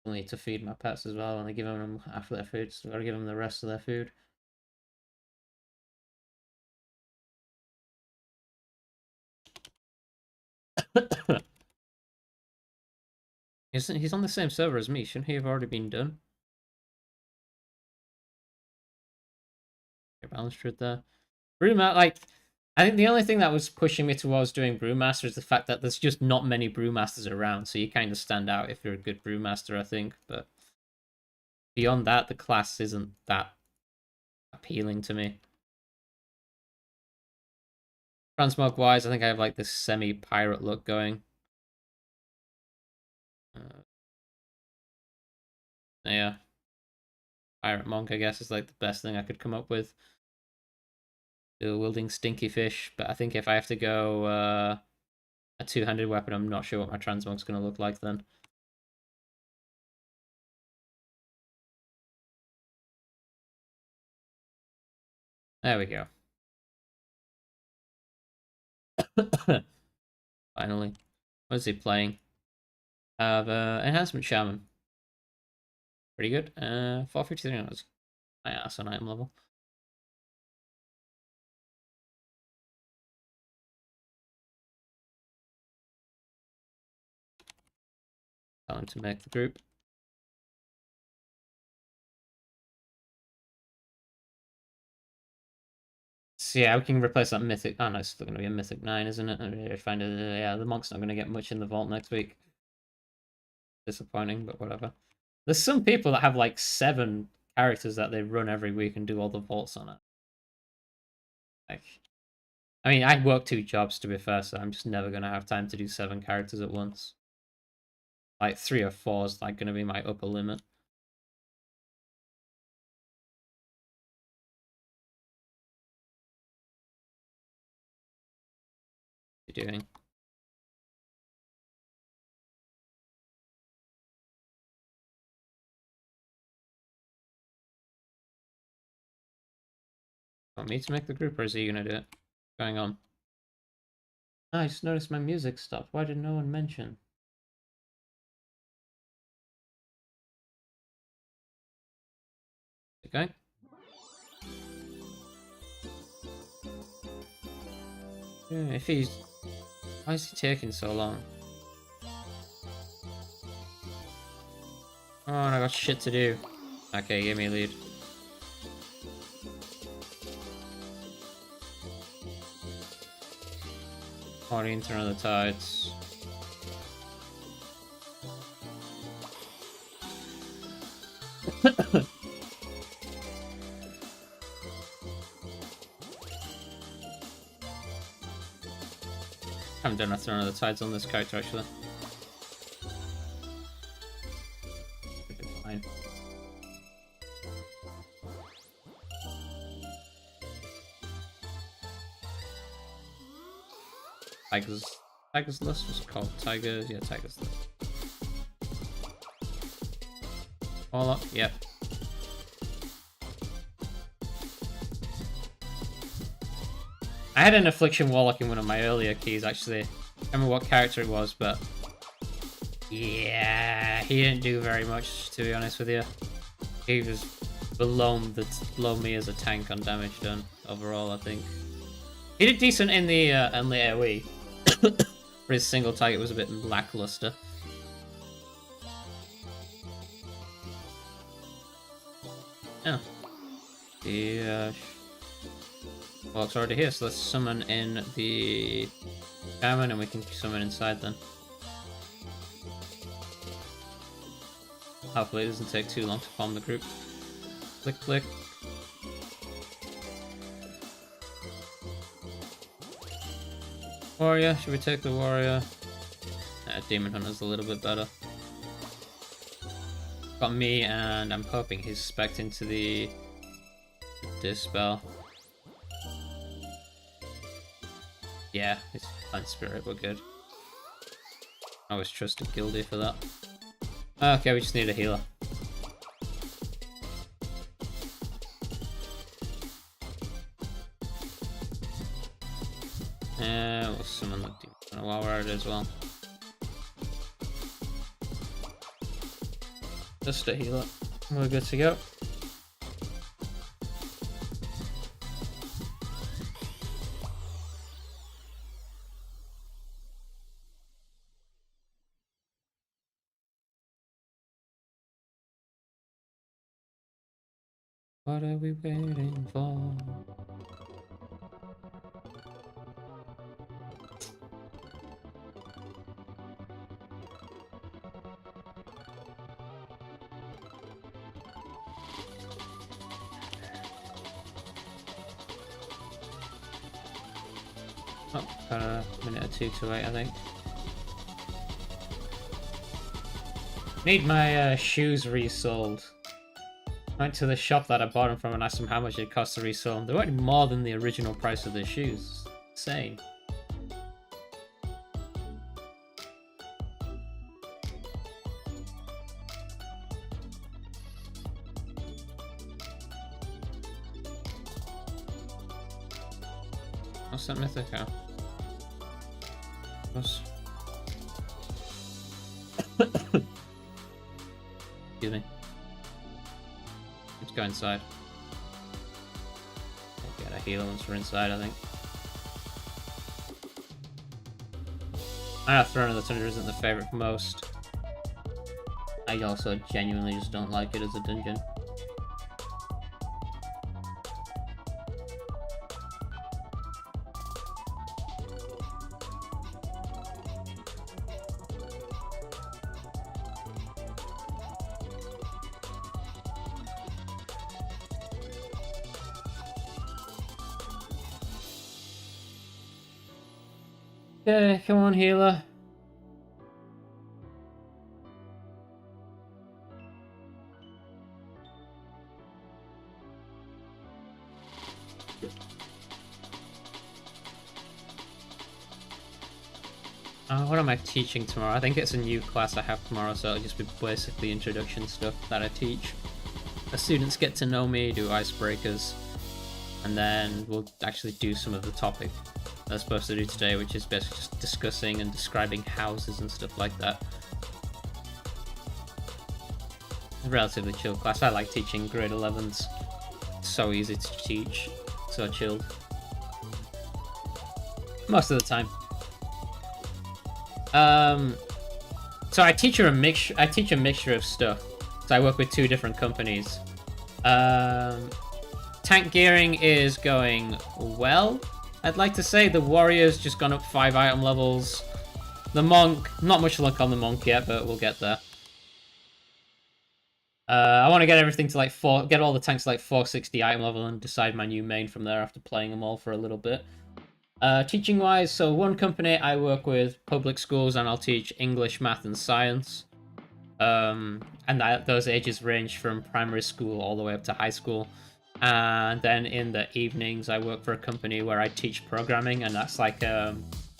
[SPEAKER 1] I need to feed my pets as well, and I give them half of their food, so I've got to give them the rest of their food. He's on the same server as me. Shouldn't he have already been done? Balance truth there. Brewmaster, like, I think the only thing that was pushing me towards doing Brewmaster is the fact that there's just not many Brewmasters around, so you kind of stand out if you're a good Brewmaster, I think. But beyond that, the class isn't that appealing to me. Transmog wise, I think I have like this semi-pirate look going. Yeah. Pirate monk, I guess, is like the best thing I could come up with. Dual wielding stinky fish, but I think if I have to go a two-handed weapon, I'm not sure what my transmog's going to look like then. There we go. Finally. What is he playing? I have Enhancement Shaman. Pretty good. 453 hours. My ass on item level. Tell him to make the group. So yeah, we can replace that mythic. Oh no, it's still going to be a mythic 9, isn't it? Find it. Yeah, the monk's not going to get much in the vault next week. Disappointing, but whatever. There's some people that have like 7 characters that they run every week and do all the vaults on it. Like, I mean, I work 2 jobs to be fair, so I'm just never gonna have time to do 7 characters at once. Like 3 or 4 is like gonna be my upper limit. What are you doing? Want me to make the group, or is he gonna do it? What's going on? Oh, I just noticed my music stopped. Why did no one mention? Okay. Yeah, if he's... Why is he taking so long? Oh, and I got shit to do. Okay, give me a lead. Audience around the tides. haven't done a Throne of the Tides on this character actually. Should be fine. Tiger's Lust was called Tigers. Yeah, Tiger's Lust. All up. Yep. I had an Affliction Warlock in one of my earlier keys, actually. I don't remember what character it was, but... yeah, he didn't do very much, to be honest with you. He was below me as a tank on damage done, overall, I think. He did decent in the AoE. For his single target was a bit lackluster. Oh. The Warlock's already here, so let's summon in the Shaman and we can summon inside then. Hopefully it doesn't take too long to form the group. Click, click. Warrior, should we take the warrior? Demon Hunter's a little bit better. Got me, and I'm hoping he's spec'd into the Dispel. Yeah, it's Plant Spirit, we're good. I always trusted Gildy for that. Okay, we just need a healer. We'll summon the Demon while we're at it as well. Just a healer. We're good to go. What are we waiting for? Oh, got a minute or two to wait, I think. Need my shoes resold. Went to the shop that I bought them from and asked them how much it cost to resell them. They weren't more than the original price of their shoes. Insane. What's that mythic now? What's... Excuse me. Let's go inside. We'll get a healer once we're inside, I think. I know Throne of the Tundra isn't the favourite for most. I also genuinely just don't like it as a dungeon. Okay, come on, healer. What am I teaching tomorrow? I think it's a new class I have tomorrow, so it'll just be basically introduction stuff that I teach. The students get to know me, do icebreakers, and then we'll actually do some of the topic I'm supposed to do today, which is basically just discussing and describing houses and stuff like that. It's a relatively chill class. I like teaching grade 11s. It's so easy to teach, so chilled. Most of the time. So I teach a mixture of stuff. So I work with 2 different companies. Tank gearing is going well. I'd like to say the warrior's just gone up 5 item levels. The monk, not much luck on the monk yet, but we'll get there. I want to get everything to like get all the tanks to like 460 item level and decide my new main from there after playing them all for a little bit. Teaching wise, so one company I work with public schools and I'll teach English, math, and science. And those ages range from primary school all the way up to high school. And then in the evenings, I work for a company where I teach programming, and that's like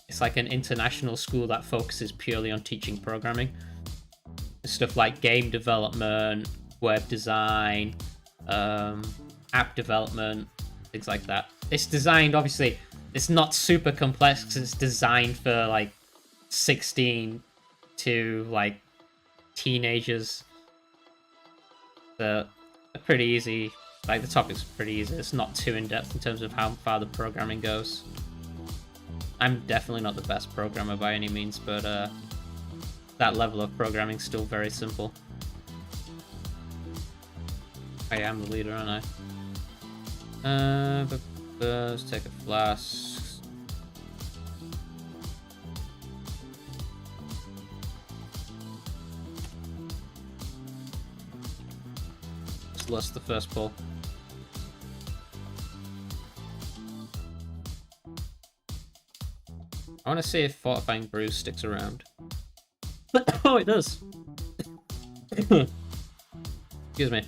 [SPEAKER 1] it's like an international school that focuses purely on teaching programming. Stuff like game development, web design, app development, things like that. It's designed, obviously, it's not super complex because it's designed for like 16 to like teenagers. They're pretty easy. Like, the topic's pretty easy. It's not too in-depth in terms of how far the programming goes. I'm definitely not the best programmer by any means, but that level of programming is still very simple. I am the leader, aren't I? Let's take a flask. Just lost the first pull. I want to see if Fortifying Brew sticks around. Oh, it does! Excuse me.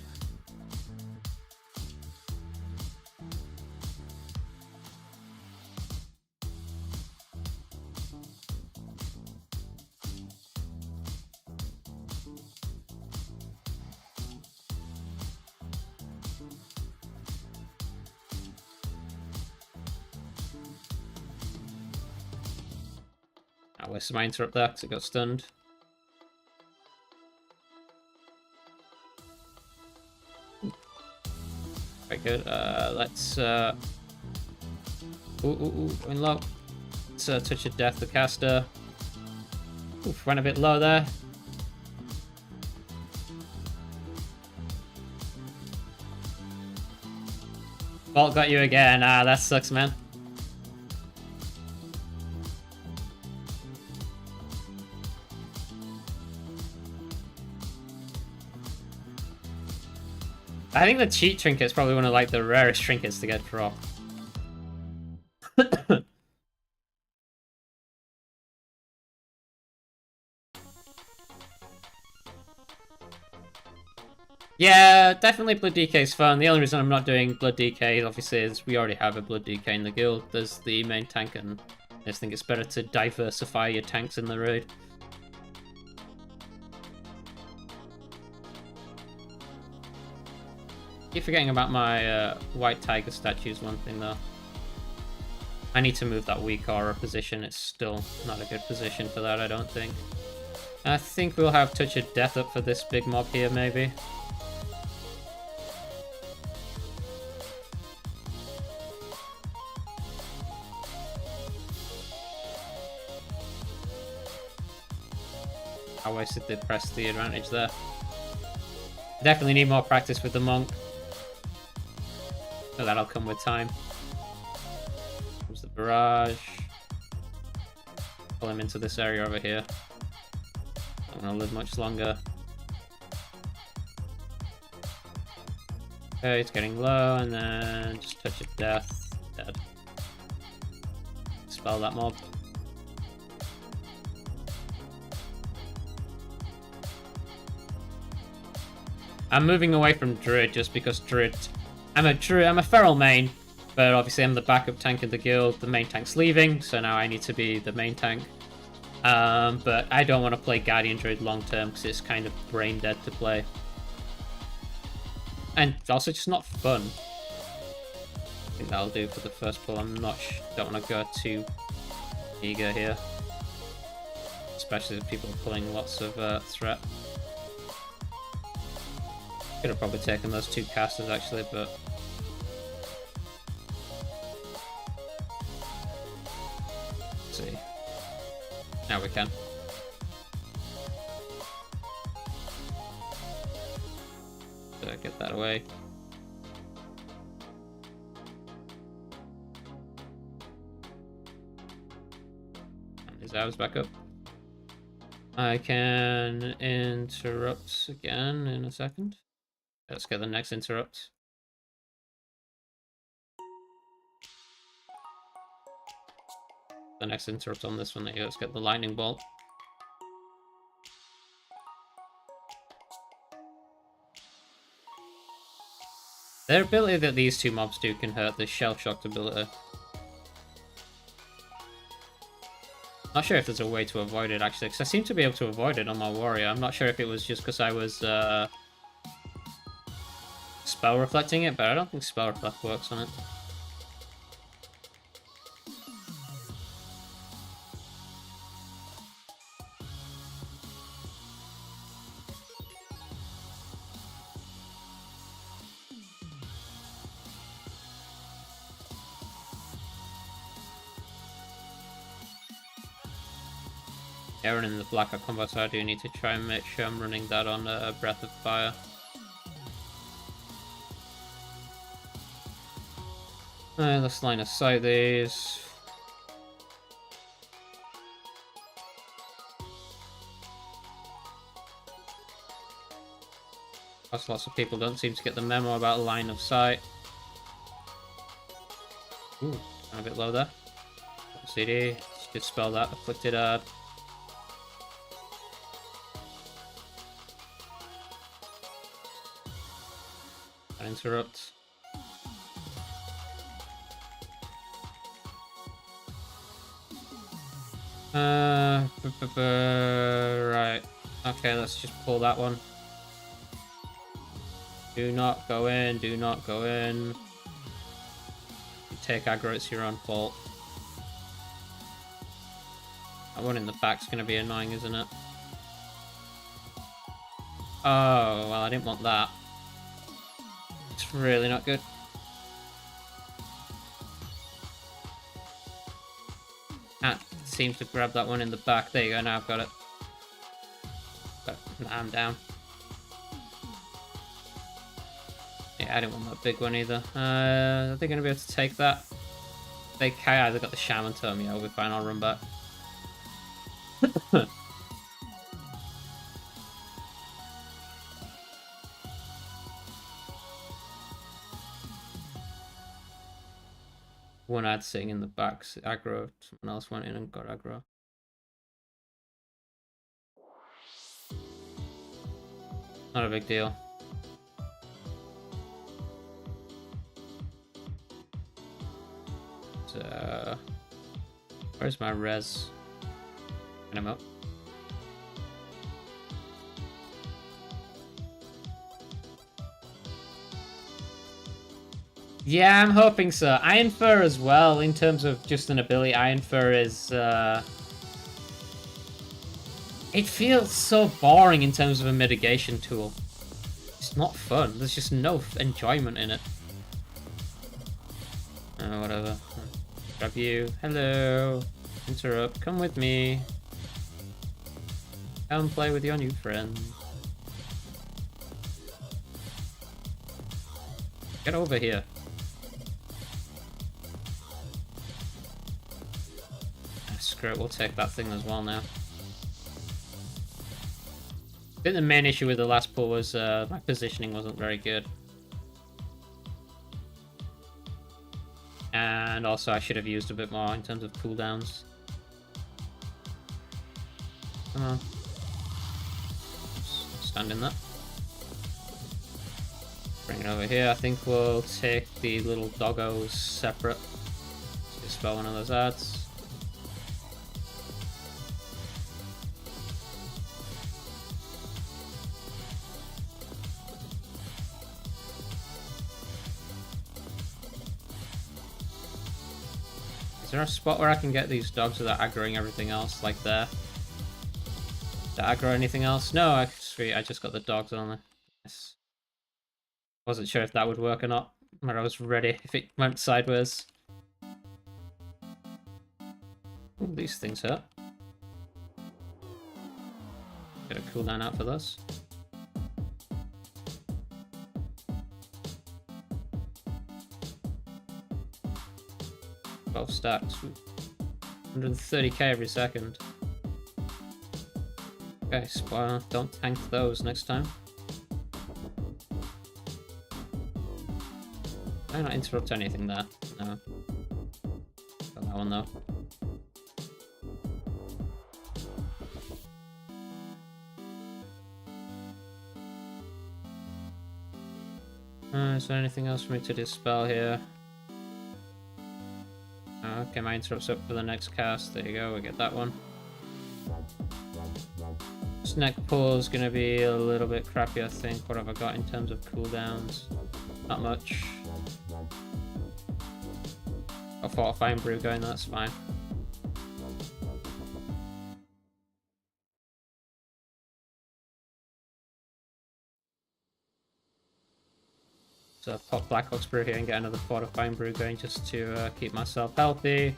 [SPEAKER 1] I wasted my interrupt there because it got stunned. Very good. Let's going low. Let's touch of death the caster. Oof, went a bit low there. Vault got you again. Ah, that sucks, man. I think the cheat trinket is probably one of like the rarest trinkets to get drop. Yeah, definitely Blood DK is fun. The only reason I'm not doing Blood DK obviously is we already have a Blood DK in the guild. There's the main tank, and I just think it's better to diversify your tanks in the raid. Keep forgetting about my white tiger statues. One thing though, I need to move that weak aura position. It's still not a good position for that, I don't think. I think we'll have Touch of Death up for this big mob here, maybe. I wasted the press the advantage there. Definitely need more practice with the monk. But that'll come with time. Comes the barrage. Pull him into this area over here. Not gonna live much longer. Okay, it's getting low, and then just Touch of Death. Dead. Spell that mob. I'm moving away from Druid just because Druid... I'm a Feral main, but obviously I'm the backup tank in the guild. The main tank's leaving, so now I need to be the main tank. But I don't want to play Guardian Druid long term because it's kind of brain dead to play. And also just not fun. I think that'll do for the first pull. I'm not don't want to go too eager here. Especially if people are pulling lots of threat. Could have probably taken those two casters actually, but let's see. Now we can. So get that away. And his hours back up. I can interrupt again in a second. Let's get the next interrupt. The next interrupt on this one. There you go. Let's get the lightning bolt. Their ability that these two mobs do can hurt the shell-shocked ability. Not sure if there's a way to avoid it, actually, because I seem to be able to avoid it on my warrior. I'm not sure if it was just because I was spell reflecting it, but I don't think spell reflect works on it. Yeah, running the Blackout combat, so I do need to try and make sure I'm running that on Breath of Fire. Alright, let's line of sight these. Lots of people don't seem to get the memo about line of sight. Ooh, I'm a bit low there. CD, should spell that, afflicted hard. Interrupt. Right. Okay, let's just pull that one. Do not go in, do not go in. You take aggro, it's your own fault. That one in the back's gonna be annoying, isn't it? Oh, well, I didn't want that. It's really not good. Can't seem to grab that one in the back. There you go, now I've got it. But now I'm down. Yeah, I didn't want that big one either. Are they going to be able to take that? They can. They've got the Shaman Tome. Yeah, we'll be fine. I'll run back. One ad sitting in the back, aggro. Someone else went in and got aggro. Not a big deal. So, where's my res? Get him up. Yeah, I'm hoping so. Iron Fur as well, in terms of just an ability. Iron Fur is... It feels so boring in terms of a mitigation tool. It's not fun. There's just no enjoyment in it. Whatever. Grab you. Hello. Interrupt. Come with me. Come play with your new friend. Get over here. Screw it, we'll take that thing as well now. I think the main issue with the last pull was my positioning wasn't very good. And also I should have used a bit more in terms of cooldowns. Come on. Stand in that. Bring it over here. I think we'll take the little doggos separate. Let's spell one of those ads. Is there a spot where I can get these dogs without aggroing everything else, like there? Did I aggro anything else? No, sweet, I just got the dogs on there. Yes. Wasn't sure if that would work or not, but I was ready if it went sideways. Ooh, these things hurt. Get a cooldown out for those. Stacks. 130k every second. Okay, spoiler, don't tank those next time. Can I not interrupt anything there? No. Got that one though. Is there anything else for me to dispel here? Okay, my interrupt's up for the next cast. There you go, we get that one. Snack Paw's gonna be a little bit crappy, I think. What have I got in terms of cooldowns? Not much. Got Fortifying Brew going, that's fine. So pop Black Ox Brew here and get another Fortifying Brew going just to keep myself healthy.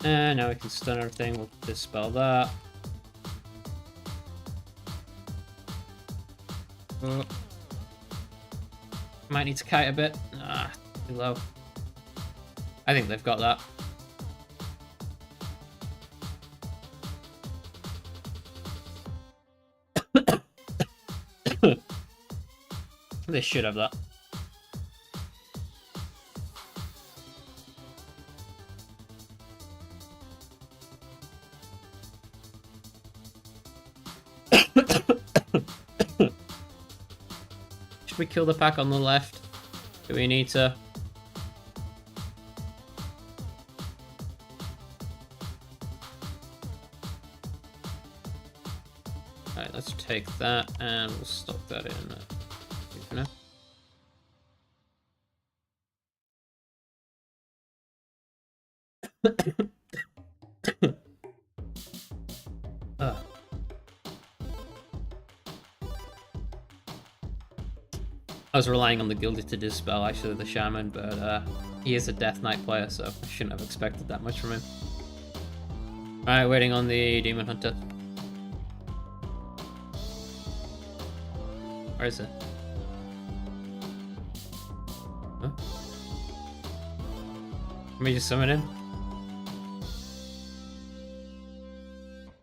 [SPEAKER 1] And now we can stun everything, we'll dispel that. Oh. Might need to kite a bit. Ah, too low. I think they've got that. They should have that. Should we kill the pack on the left? Do we need to? Alright, let's take that and we'll stock that in for now. I was relying on the Gilded to dispel actually the Shaman, but he is a Death Knight player, so I shouldn't have expected that much from him. Alright, waiting on the Demon Hunter. Where is it? Huh? Let me just summon him.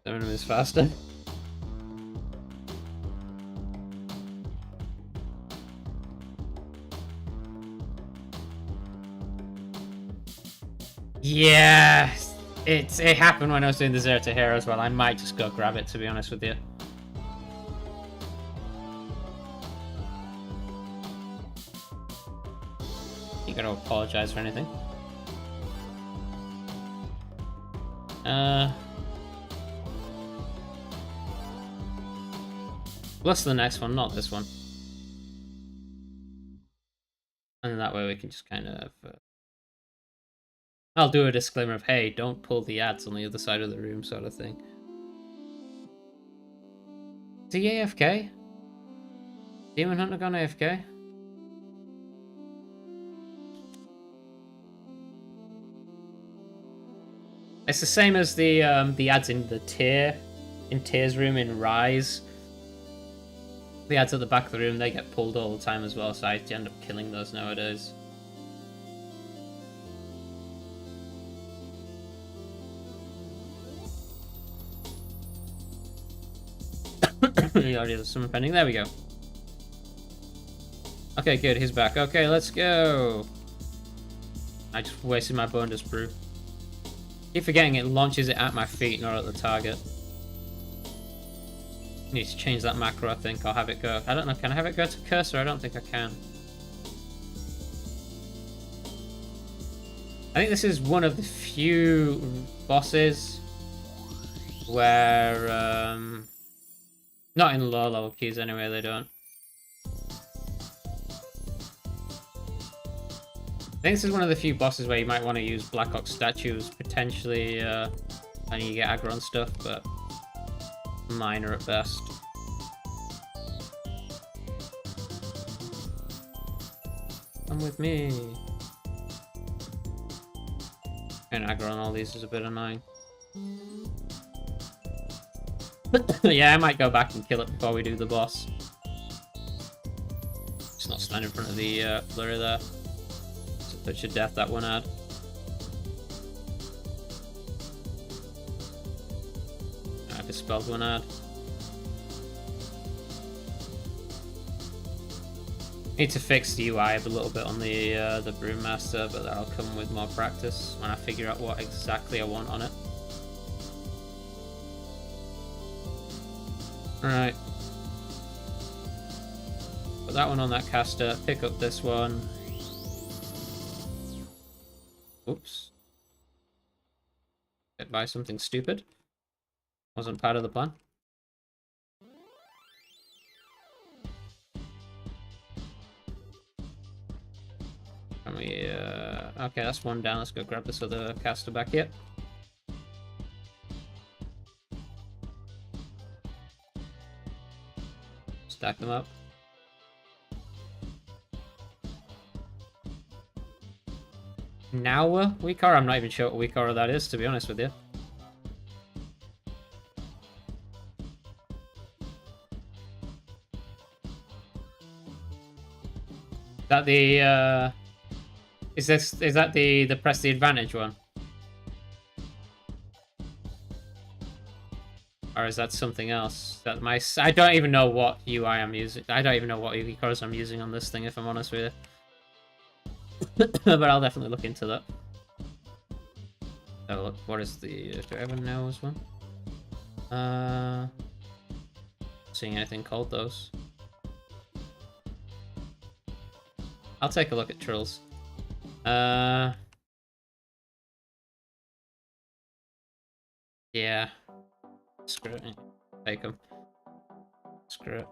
[SPEAKER 1] Summon him is faster. Yes! It happened when I was doing the Zero to Hero as well. I might just go grab it, to be honest with you. You gotta apologize for anything. What's the next one? Not this one. And that way we can just kind of... I'll do a disclaimer of, hey, don't pull the ads on the other side of the room sort of thing. Is he AFK? Demon Hunter gone AFK? It's the same as the ads in the Tyr's room in Rise. The ads at the back of the room, they get pulled all the time as well, so I end up killing those nowadays. He already has summon pending. There we go. Okay, good. He's back. Okay, let's go. I just wasted my bonus brew. Keep forgetting it launches it at my feet, not at the target. Need to change that macro, I think. I'll have it go. I don't know. Can I have it go to cursor? I don't think I can. I think this is one of the few bosses where not in low level keys anyway, they don't. I think this is one of the few bosses where you might want to use Black Ox statues, potentially, and you get aggro and stuff, but minor at best. Come with me. And aggro on all these is a bit annoying. Yeah, I might go back and kill it before we do the boss. Just not stand in front of the flurry there. It's a touch of death that one had. I dispelled one ad. Need to fix the UI a little bit on the Brewmaster, but that'll come with more practice when I figure out what exactly I want on it. Alright. Put that one on that caster. Pick up this one. Oops. Get by something stupid. Wasn't part of the plan. Can we, okay, that's one down. Let's go grab this other caster back here. Stack them up. Now weak aura? I'm not even sure what weak aura that is, to be honest with you. Is that the is that the press the advantage one? Or is that something else? That I don't even know what UI I'm using. I don't even know what weak auras I'm using on this thing, if I'm honest with you. But I'll definitely look into that. Oh, look, what is the... do I ever know this one? Seeing anything called those. I'll take a look at Trills. Yeah. Screw it. Take them. Screw it.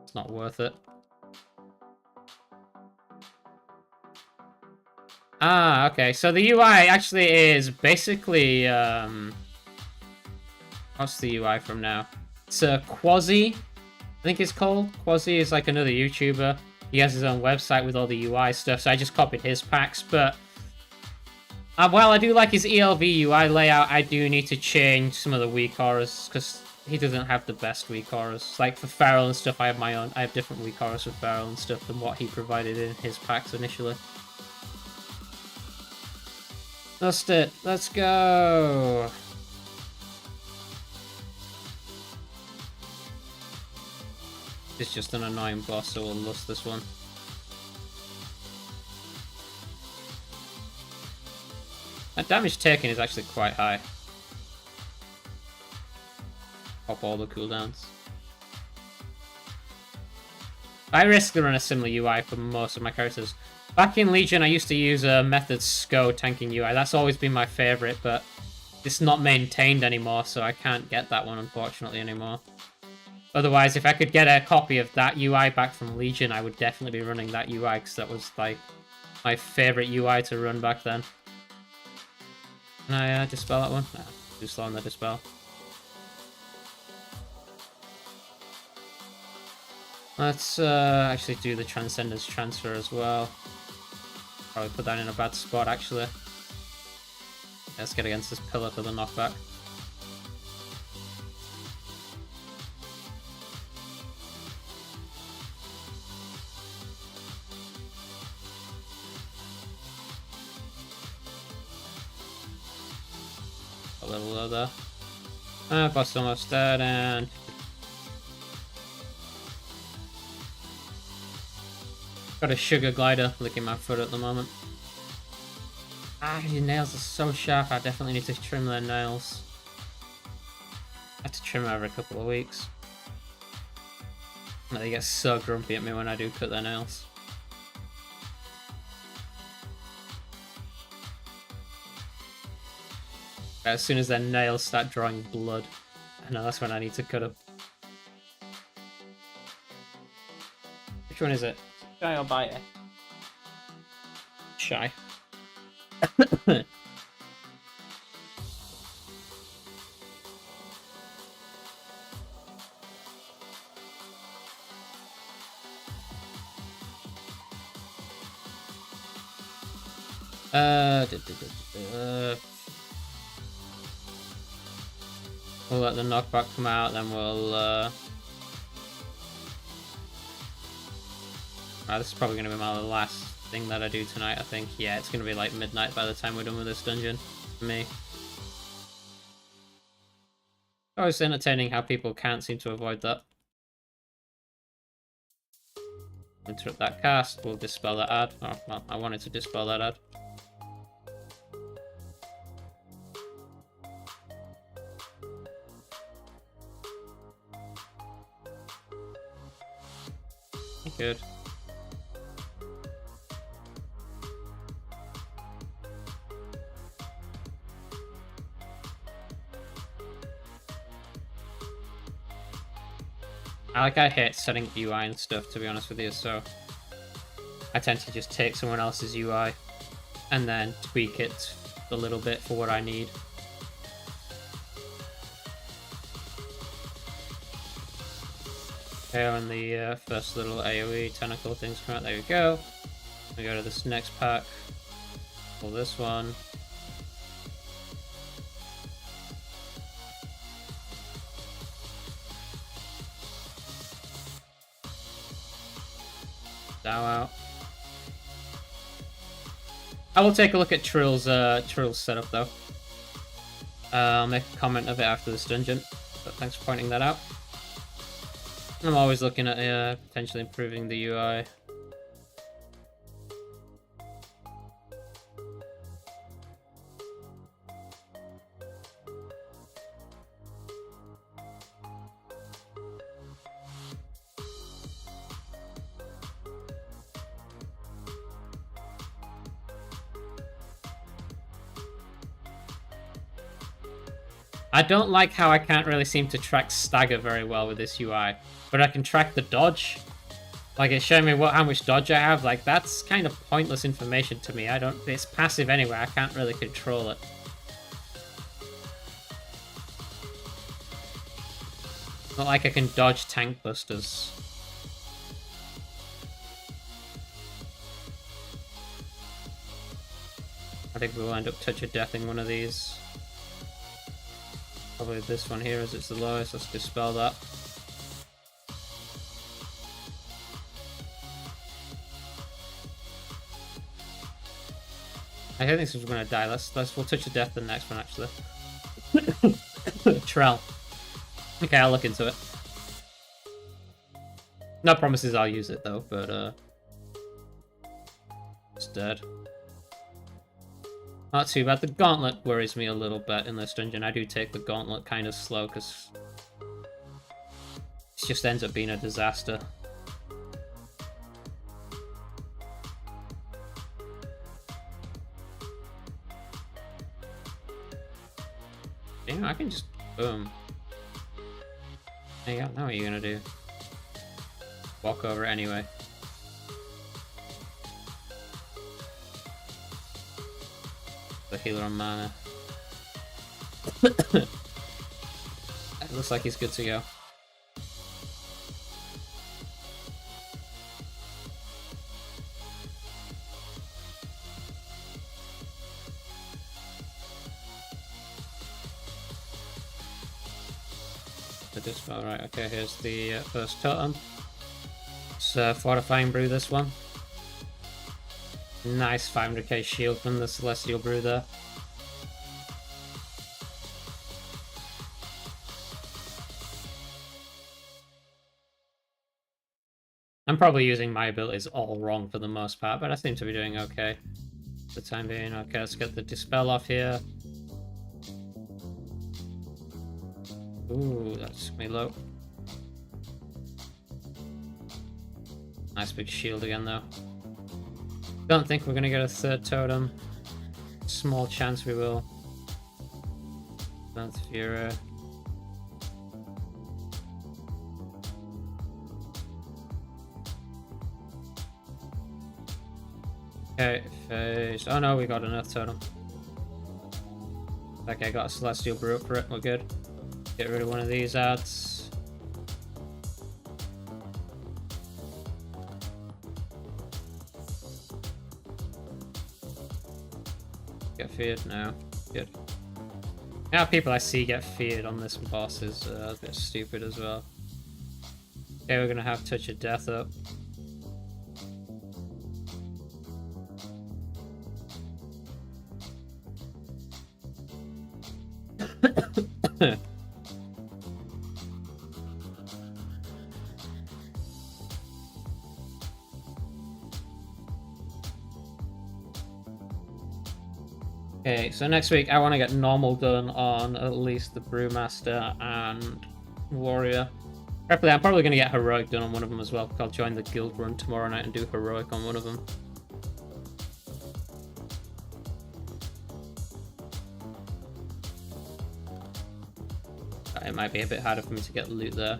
[SPEAKER 1] It's not worth it. Ah, okay. So the UI actually is basically, what's the UI from now? It's a Quasi, I think it's called. Quasi is like another YouTuber. He has his own website with all the UI stuff, so I just copied his packs, but... while I do like his ELV UI layout, I do need to change some of the weak auras, because he doesn't have the best weak auras. Like for Feral and stuff, I have my own. I have different weak auras for Feral and stuff than what he provided in his packs initially. Dust it. Let's go. It's just an annoying boss, so we'll lust this one. That damage taken is actually quite high. Pop all the cooldowns. I basically run a similar UI for most of my characters. Back in Legion, I used to use a Method SCO tanking UI. That's always been my favourite, but it's not maintained anymore, so I can't get that one, unfortunately, anymore. Otherwise, if I could get a copy of that UI back from Legion, I would definitely be running that UI, because that was, like, my favourite UI to run back then. Can I dispel that one? Nah, too slow on the dispel. Let's actually do the Transcendence transfer as well. Probably put that in a bad spot, actually. Let's get against this pillar for the knockback. A little low there. Boss almost dead, and... got a sugar glider licking my foot at the moment. Ah, your nails are so sharp, I definitely need to trim their nails. I have to trim them every couple of weeks. They get so grumpy at me when I do cut their nails. As soon as their nails start drawing blood, I know that's when I need to cut them. Which one is it?
[SPEAKER 2] Shy or bite it?
[SPEAKER 1] Shy. We'll let the knockback come out, then we'll this is probably going to be my last thing that I do tonight, I think. Yeah, it's going to be like midnight by the time we're done with this dungeon, for me. Always entertaining how people can't seem to avoid that. Interrupt that cast, we'll dispel that ad. Oh, well, I wanted to dispel that ad. good. I hate setting UI and stuff, to be honest with you, so I tend to just take someone else's UI and then tweak it a little bit for what I need. Okay, when the first little AoE tentacle things come out, there we go. We go to this next pack. Pull this one. Out. I will take a look at Trill's setup though. I'll make a comment of it after this dungeon, but thanks for pointing that out. I'm always looking at potentially improving the UI. I don't like how I can't really seem to track stagger very well with this UI, but I can track the dodge. Like, it's showing me how much dodge I have. Like, that's kind of pointless information to me. It's passive anyway. I can't really control it. Not like I can dodge tank busters. I think we'll end up touch of deathing one of these. Probably this one here as it's the lowest. Let's dispel that. I don't think this one's gonna die. We'll touch of death the next one actually. Trell. Okay, I'll look into it. No promises I'll use it though, but it's dead. Not too bad. The gauntlet worries me a little bit in this dungeon. I do take the gauntlet kind of slow because it just ends up being a disaster. Yeah, I can just boom. There you go. Now what are you gonna do? Walk over anyway. The healer on mana. It looks like he's good to go. Right, okay, here's the first totem. It's Fortifying Brew, this one. Nice 500k shield from the Celestial Brew there. I'm probably using my abilities all wrong for the most part, but I seem to be doing okay for the time being. Okay, let's get the Dispel off here. Ooh, that's me low. Nice big shield again, though. Don't think we're gonna get a third totem. Small chance we will. That's Fury. Okay, phase. Oh no, we got an Earth totem. Okay, got a Celestial Brew for it. We're good. Get rid of one of these ads. Get feared now. Good. Now people I see get feared on this boss is a bit stupid as well. Okay, we're gonna have Touch of Death up. Okay, so next week I want to get normal done on at least the Brewmaster and Warrior. Preferably, I'm probably going to get heroic done on one of them as well. I'll join the guild run tomorrow night and do heroic on one of them. It might be a bit harder for me to get loot there.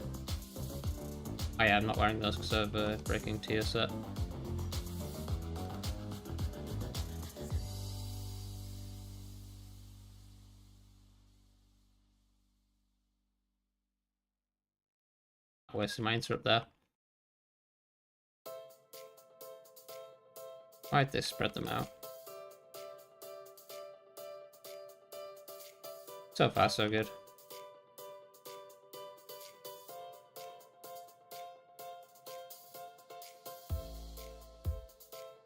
[SPEAKER 1] Oh yeah, I'm not wearing those because of breaking tier set. Wasting my interrupt there. Why'd they spread them out? So far, so good.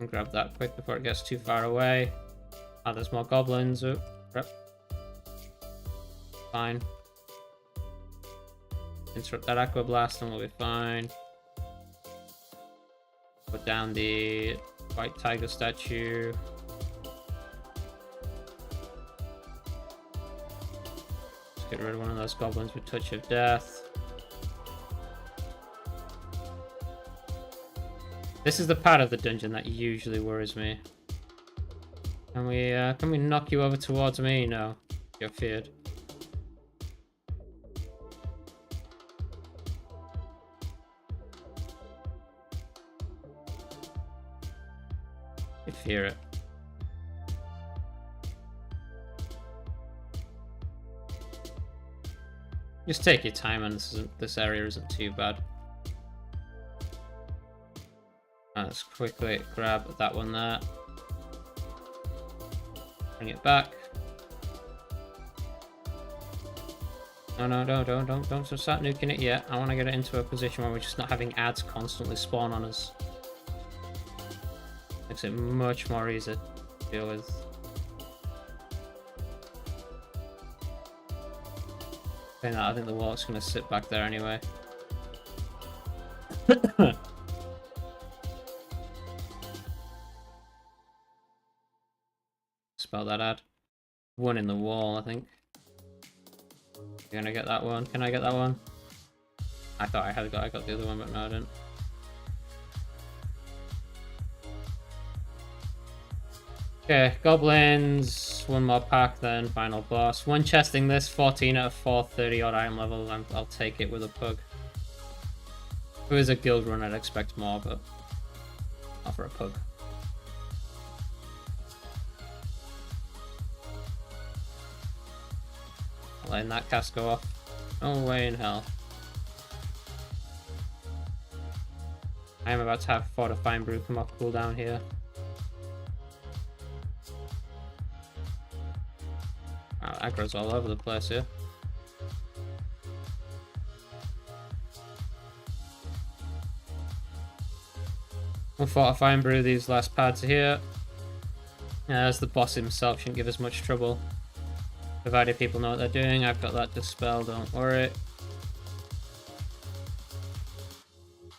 [SPEAKER 1] And grab that quick before it gets too far away. Ah, there's more goblins. Oh, crap. Fine. Interrupt that aqua blast and we'll be fine. Put down the white tiger statue. Let's get rid of one of those goblins with touch of death. This is the part of the dungeon that usually worries me. Can we knock you over towards me? No, you're feared. You fear it. Just take your time, and this area isn't too bad. Let's quickly grab that one there. Bring it back. No, don't start nuking it yet. I want to get it into a position where we're just not having ads constantly spawn on us. Makes it much more easy to deal with. Okay, no, I think the wallet's going to sit back there anyway. Spell that ad. One in the wall, I think. You're gonna get that one. Can I get that one? I thought I got the other one, but no, I didn't. Okay, goblins. One more pack, then final boss. One chesting this, 14 out of 430 odd item level. I'll take it with a pug. If it was a guild run, I'd expect more, but not for a pug. Letting that cast go off. No way in hell. I am about to have Fortifying Brew come off cooldown here. Wow, aggro's all over the place here. We'll Fortifying Brew these last pads here. As the boss himself shouldn't give us much trouble. Provided people know what they're doing. I've got that dispel, don't worry.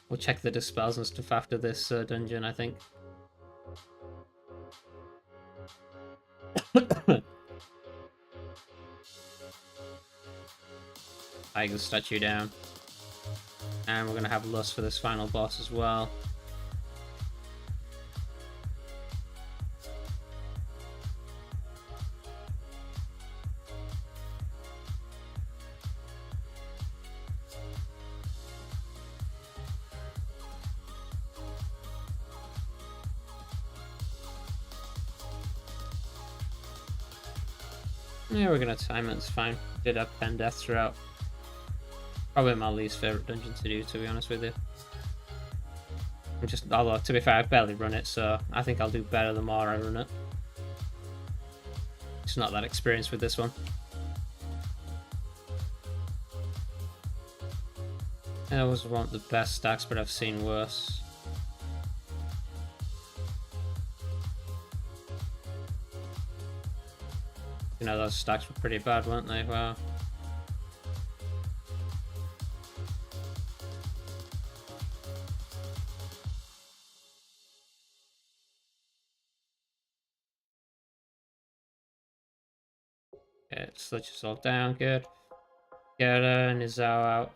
[SPEAKER 1] We'll check the dispels and stuff after this dungeon, I think. Tiger statue down. And we're going to have Lust for this final boss as well. Yeah, we're gonna time it, it's fine. Did have 10 deaths throughout. Probably my least favourite dungeon to do, to be honest with you. Although, to be fair, I barely run it, so I think I'll do better the more I run it. Just not that experienced with this one. It was one of the best stacks, but I've seen worse. You know, those stacks were pretty bad, weren't they? Wow. Okay, let's let yourself down, good. Get Nizao out.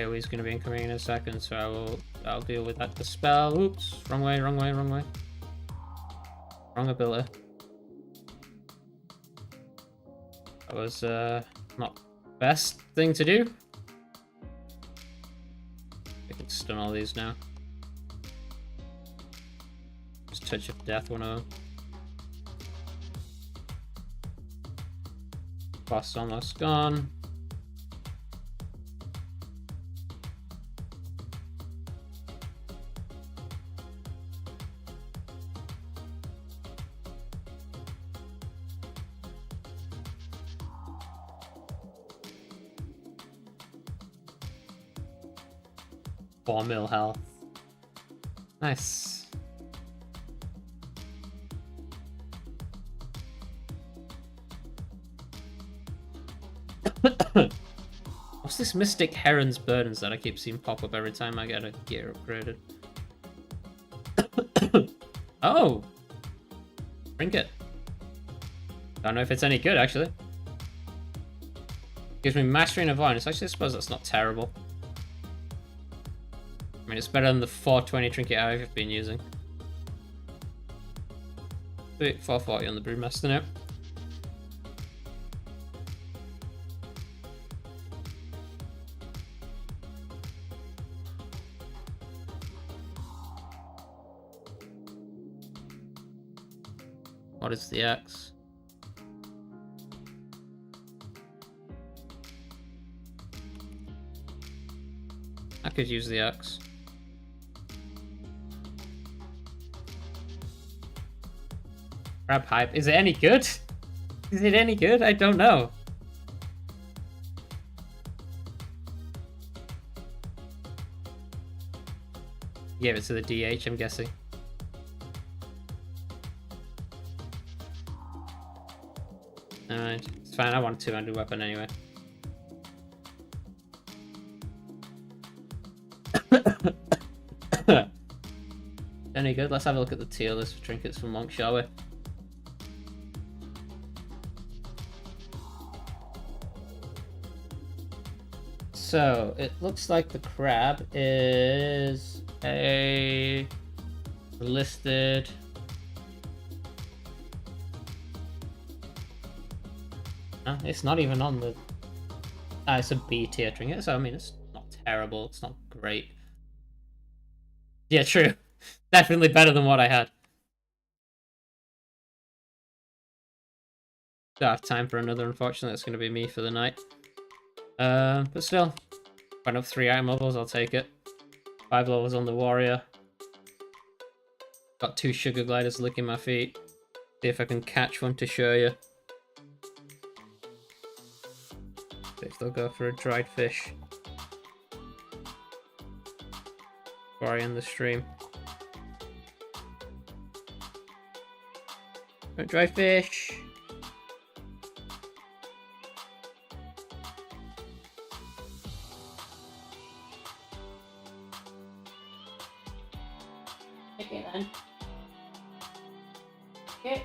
[SPEAKER 1] AoE's going to be incoming in a second, so I'll deal with that. The spell. Oops, wrong way, wrong way, wrong way. Wrong ability. That was not the best thing to do. I can stun all these now. Just touch of death, one of them. Boss almost gone. Four mil health. Nice. What's this Mystic Heron's Burdens that I keep seeing pop up every time I get a gear upgraded? Oh! Trinket. Don't know if it's any good, actually. Gives me Mastery and Avoidance. Actually, I suppose that's not terrible. I mean, it's better than the 420 trinket I've been using. 440 on the Brewmaster now. What is the axe? I could use the axe. Crab hype. Is it any good? Is it any good? I don't know. Gave it to the DH, I'm guessing. Alright, it's fine. I want a two-handed weapon anyway. Any good? Let's have a look at the tier list for trinkets for Monk, shall we? So, it looks like the crab is a listed... It's not even on the... it's a B tier trinket, so I mean, it's not terrible, it's not great. Yeah, true. Definitely better than what I had. Don't have time for another, unfortunately. That's going to be me for the night. But still, went up 3 item levels, I'll take it. 5 levels on the warrior. Got 2 sugar gliders licking my feet. See if I can catch one to show you. See if they'll go for a dried fish. Before I end the stream. Dried fish.
[SPEAKER 3] Okay then. Okay.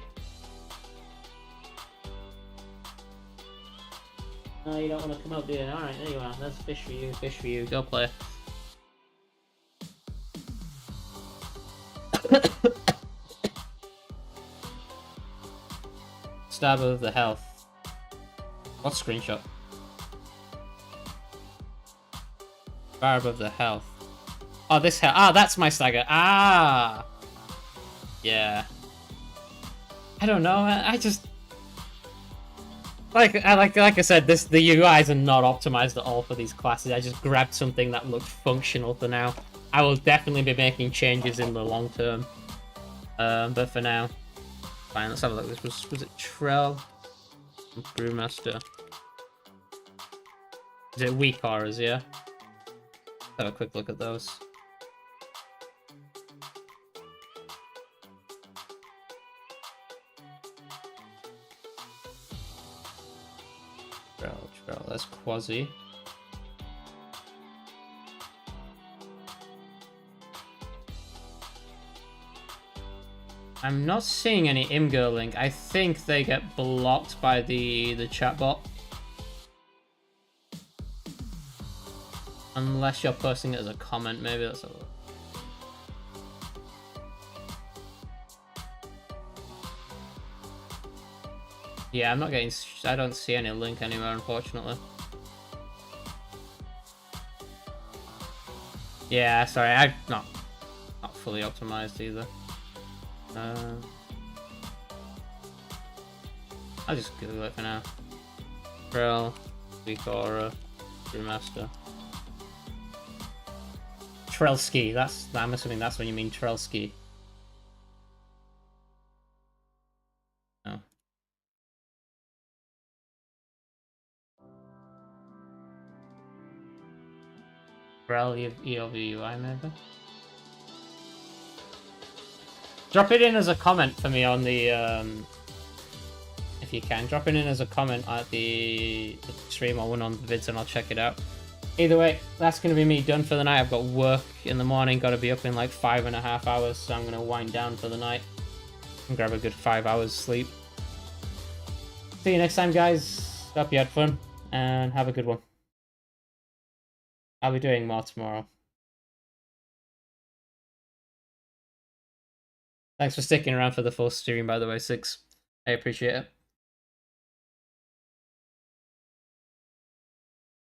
[SPEAKER 1] No, you don't want to come out, do you? Alright, there you are. That's fish for you, fish for you. Go play. Stab of the health. What screenshot? Bar above the health. Oh, this health. Ah, that's my stagger. Ah! Yeah. I don't know. I just... Like I said, the UIs are not optimized at all for these classes. I just grabbed something that looked functional for now. I will definitely be making changes in the long term. But for now... Fine, let's have a look. This was it Trell? Brewmaster. Is it weak horrors, yeah? Let's have a quick look at those. Trell, that's Quasi. I'm not seeing any Imgur link. I think they get blocked by the chatbot. Unless you're posting it as a comment, maybe that's a little... Yeah, I'm not getting... I don't see any link anywhere, unfortunately. Yeah, sorry, I'm not fully optimized either. I'll just Google it for now. Trail, Vicora, Brewmaster. Trelski, I'm assuming that's when you mean Trelski. No. Trel ELVUI maybe? Drop it in as a comment for me on the if you can. Drop it in as a comment at the stream or one on the vids and I'll check it out. Either way, that's going to be me done for the night. I've got work in the morning, got to be up in like 5.5 hours, so I'm going to wind down for the night and grab a good 5 hours sleep. See you next time, guys. Hope you had fun and have a good one. I'll be doing more tomorrow. Thanks for sticking around for the full stream, by the way, Six. I appreciate it.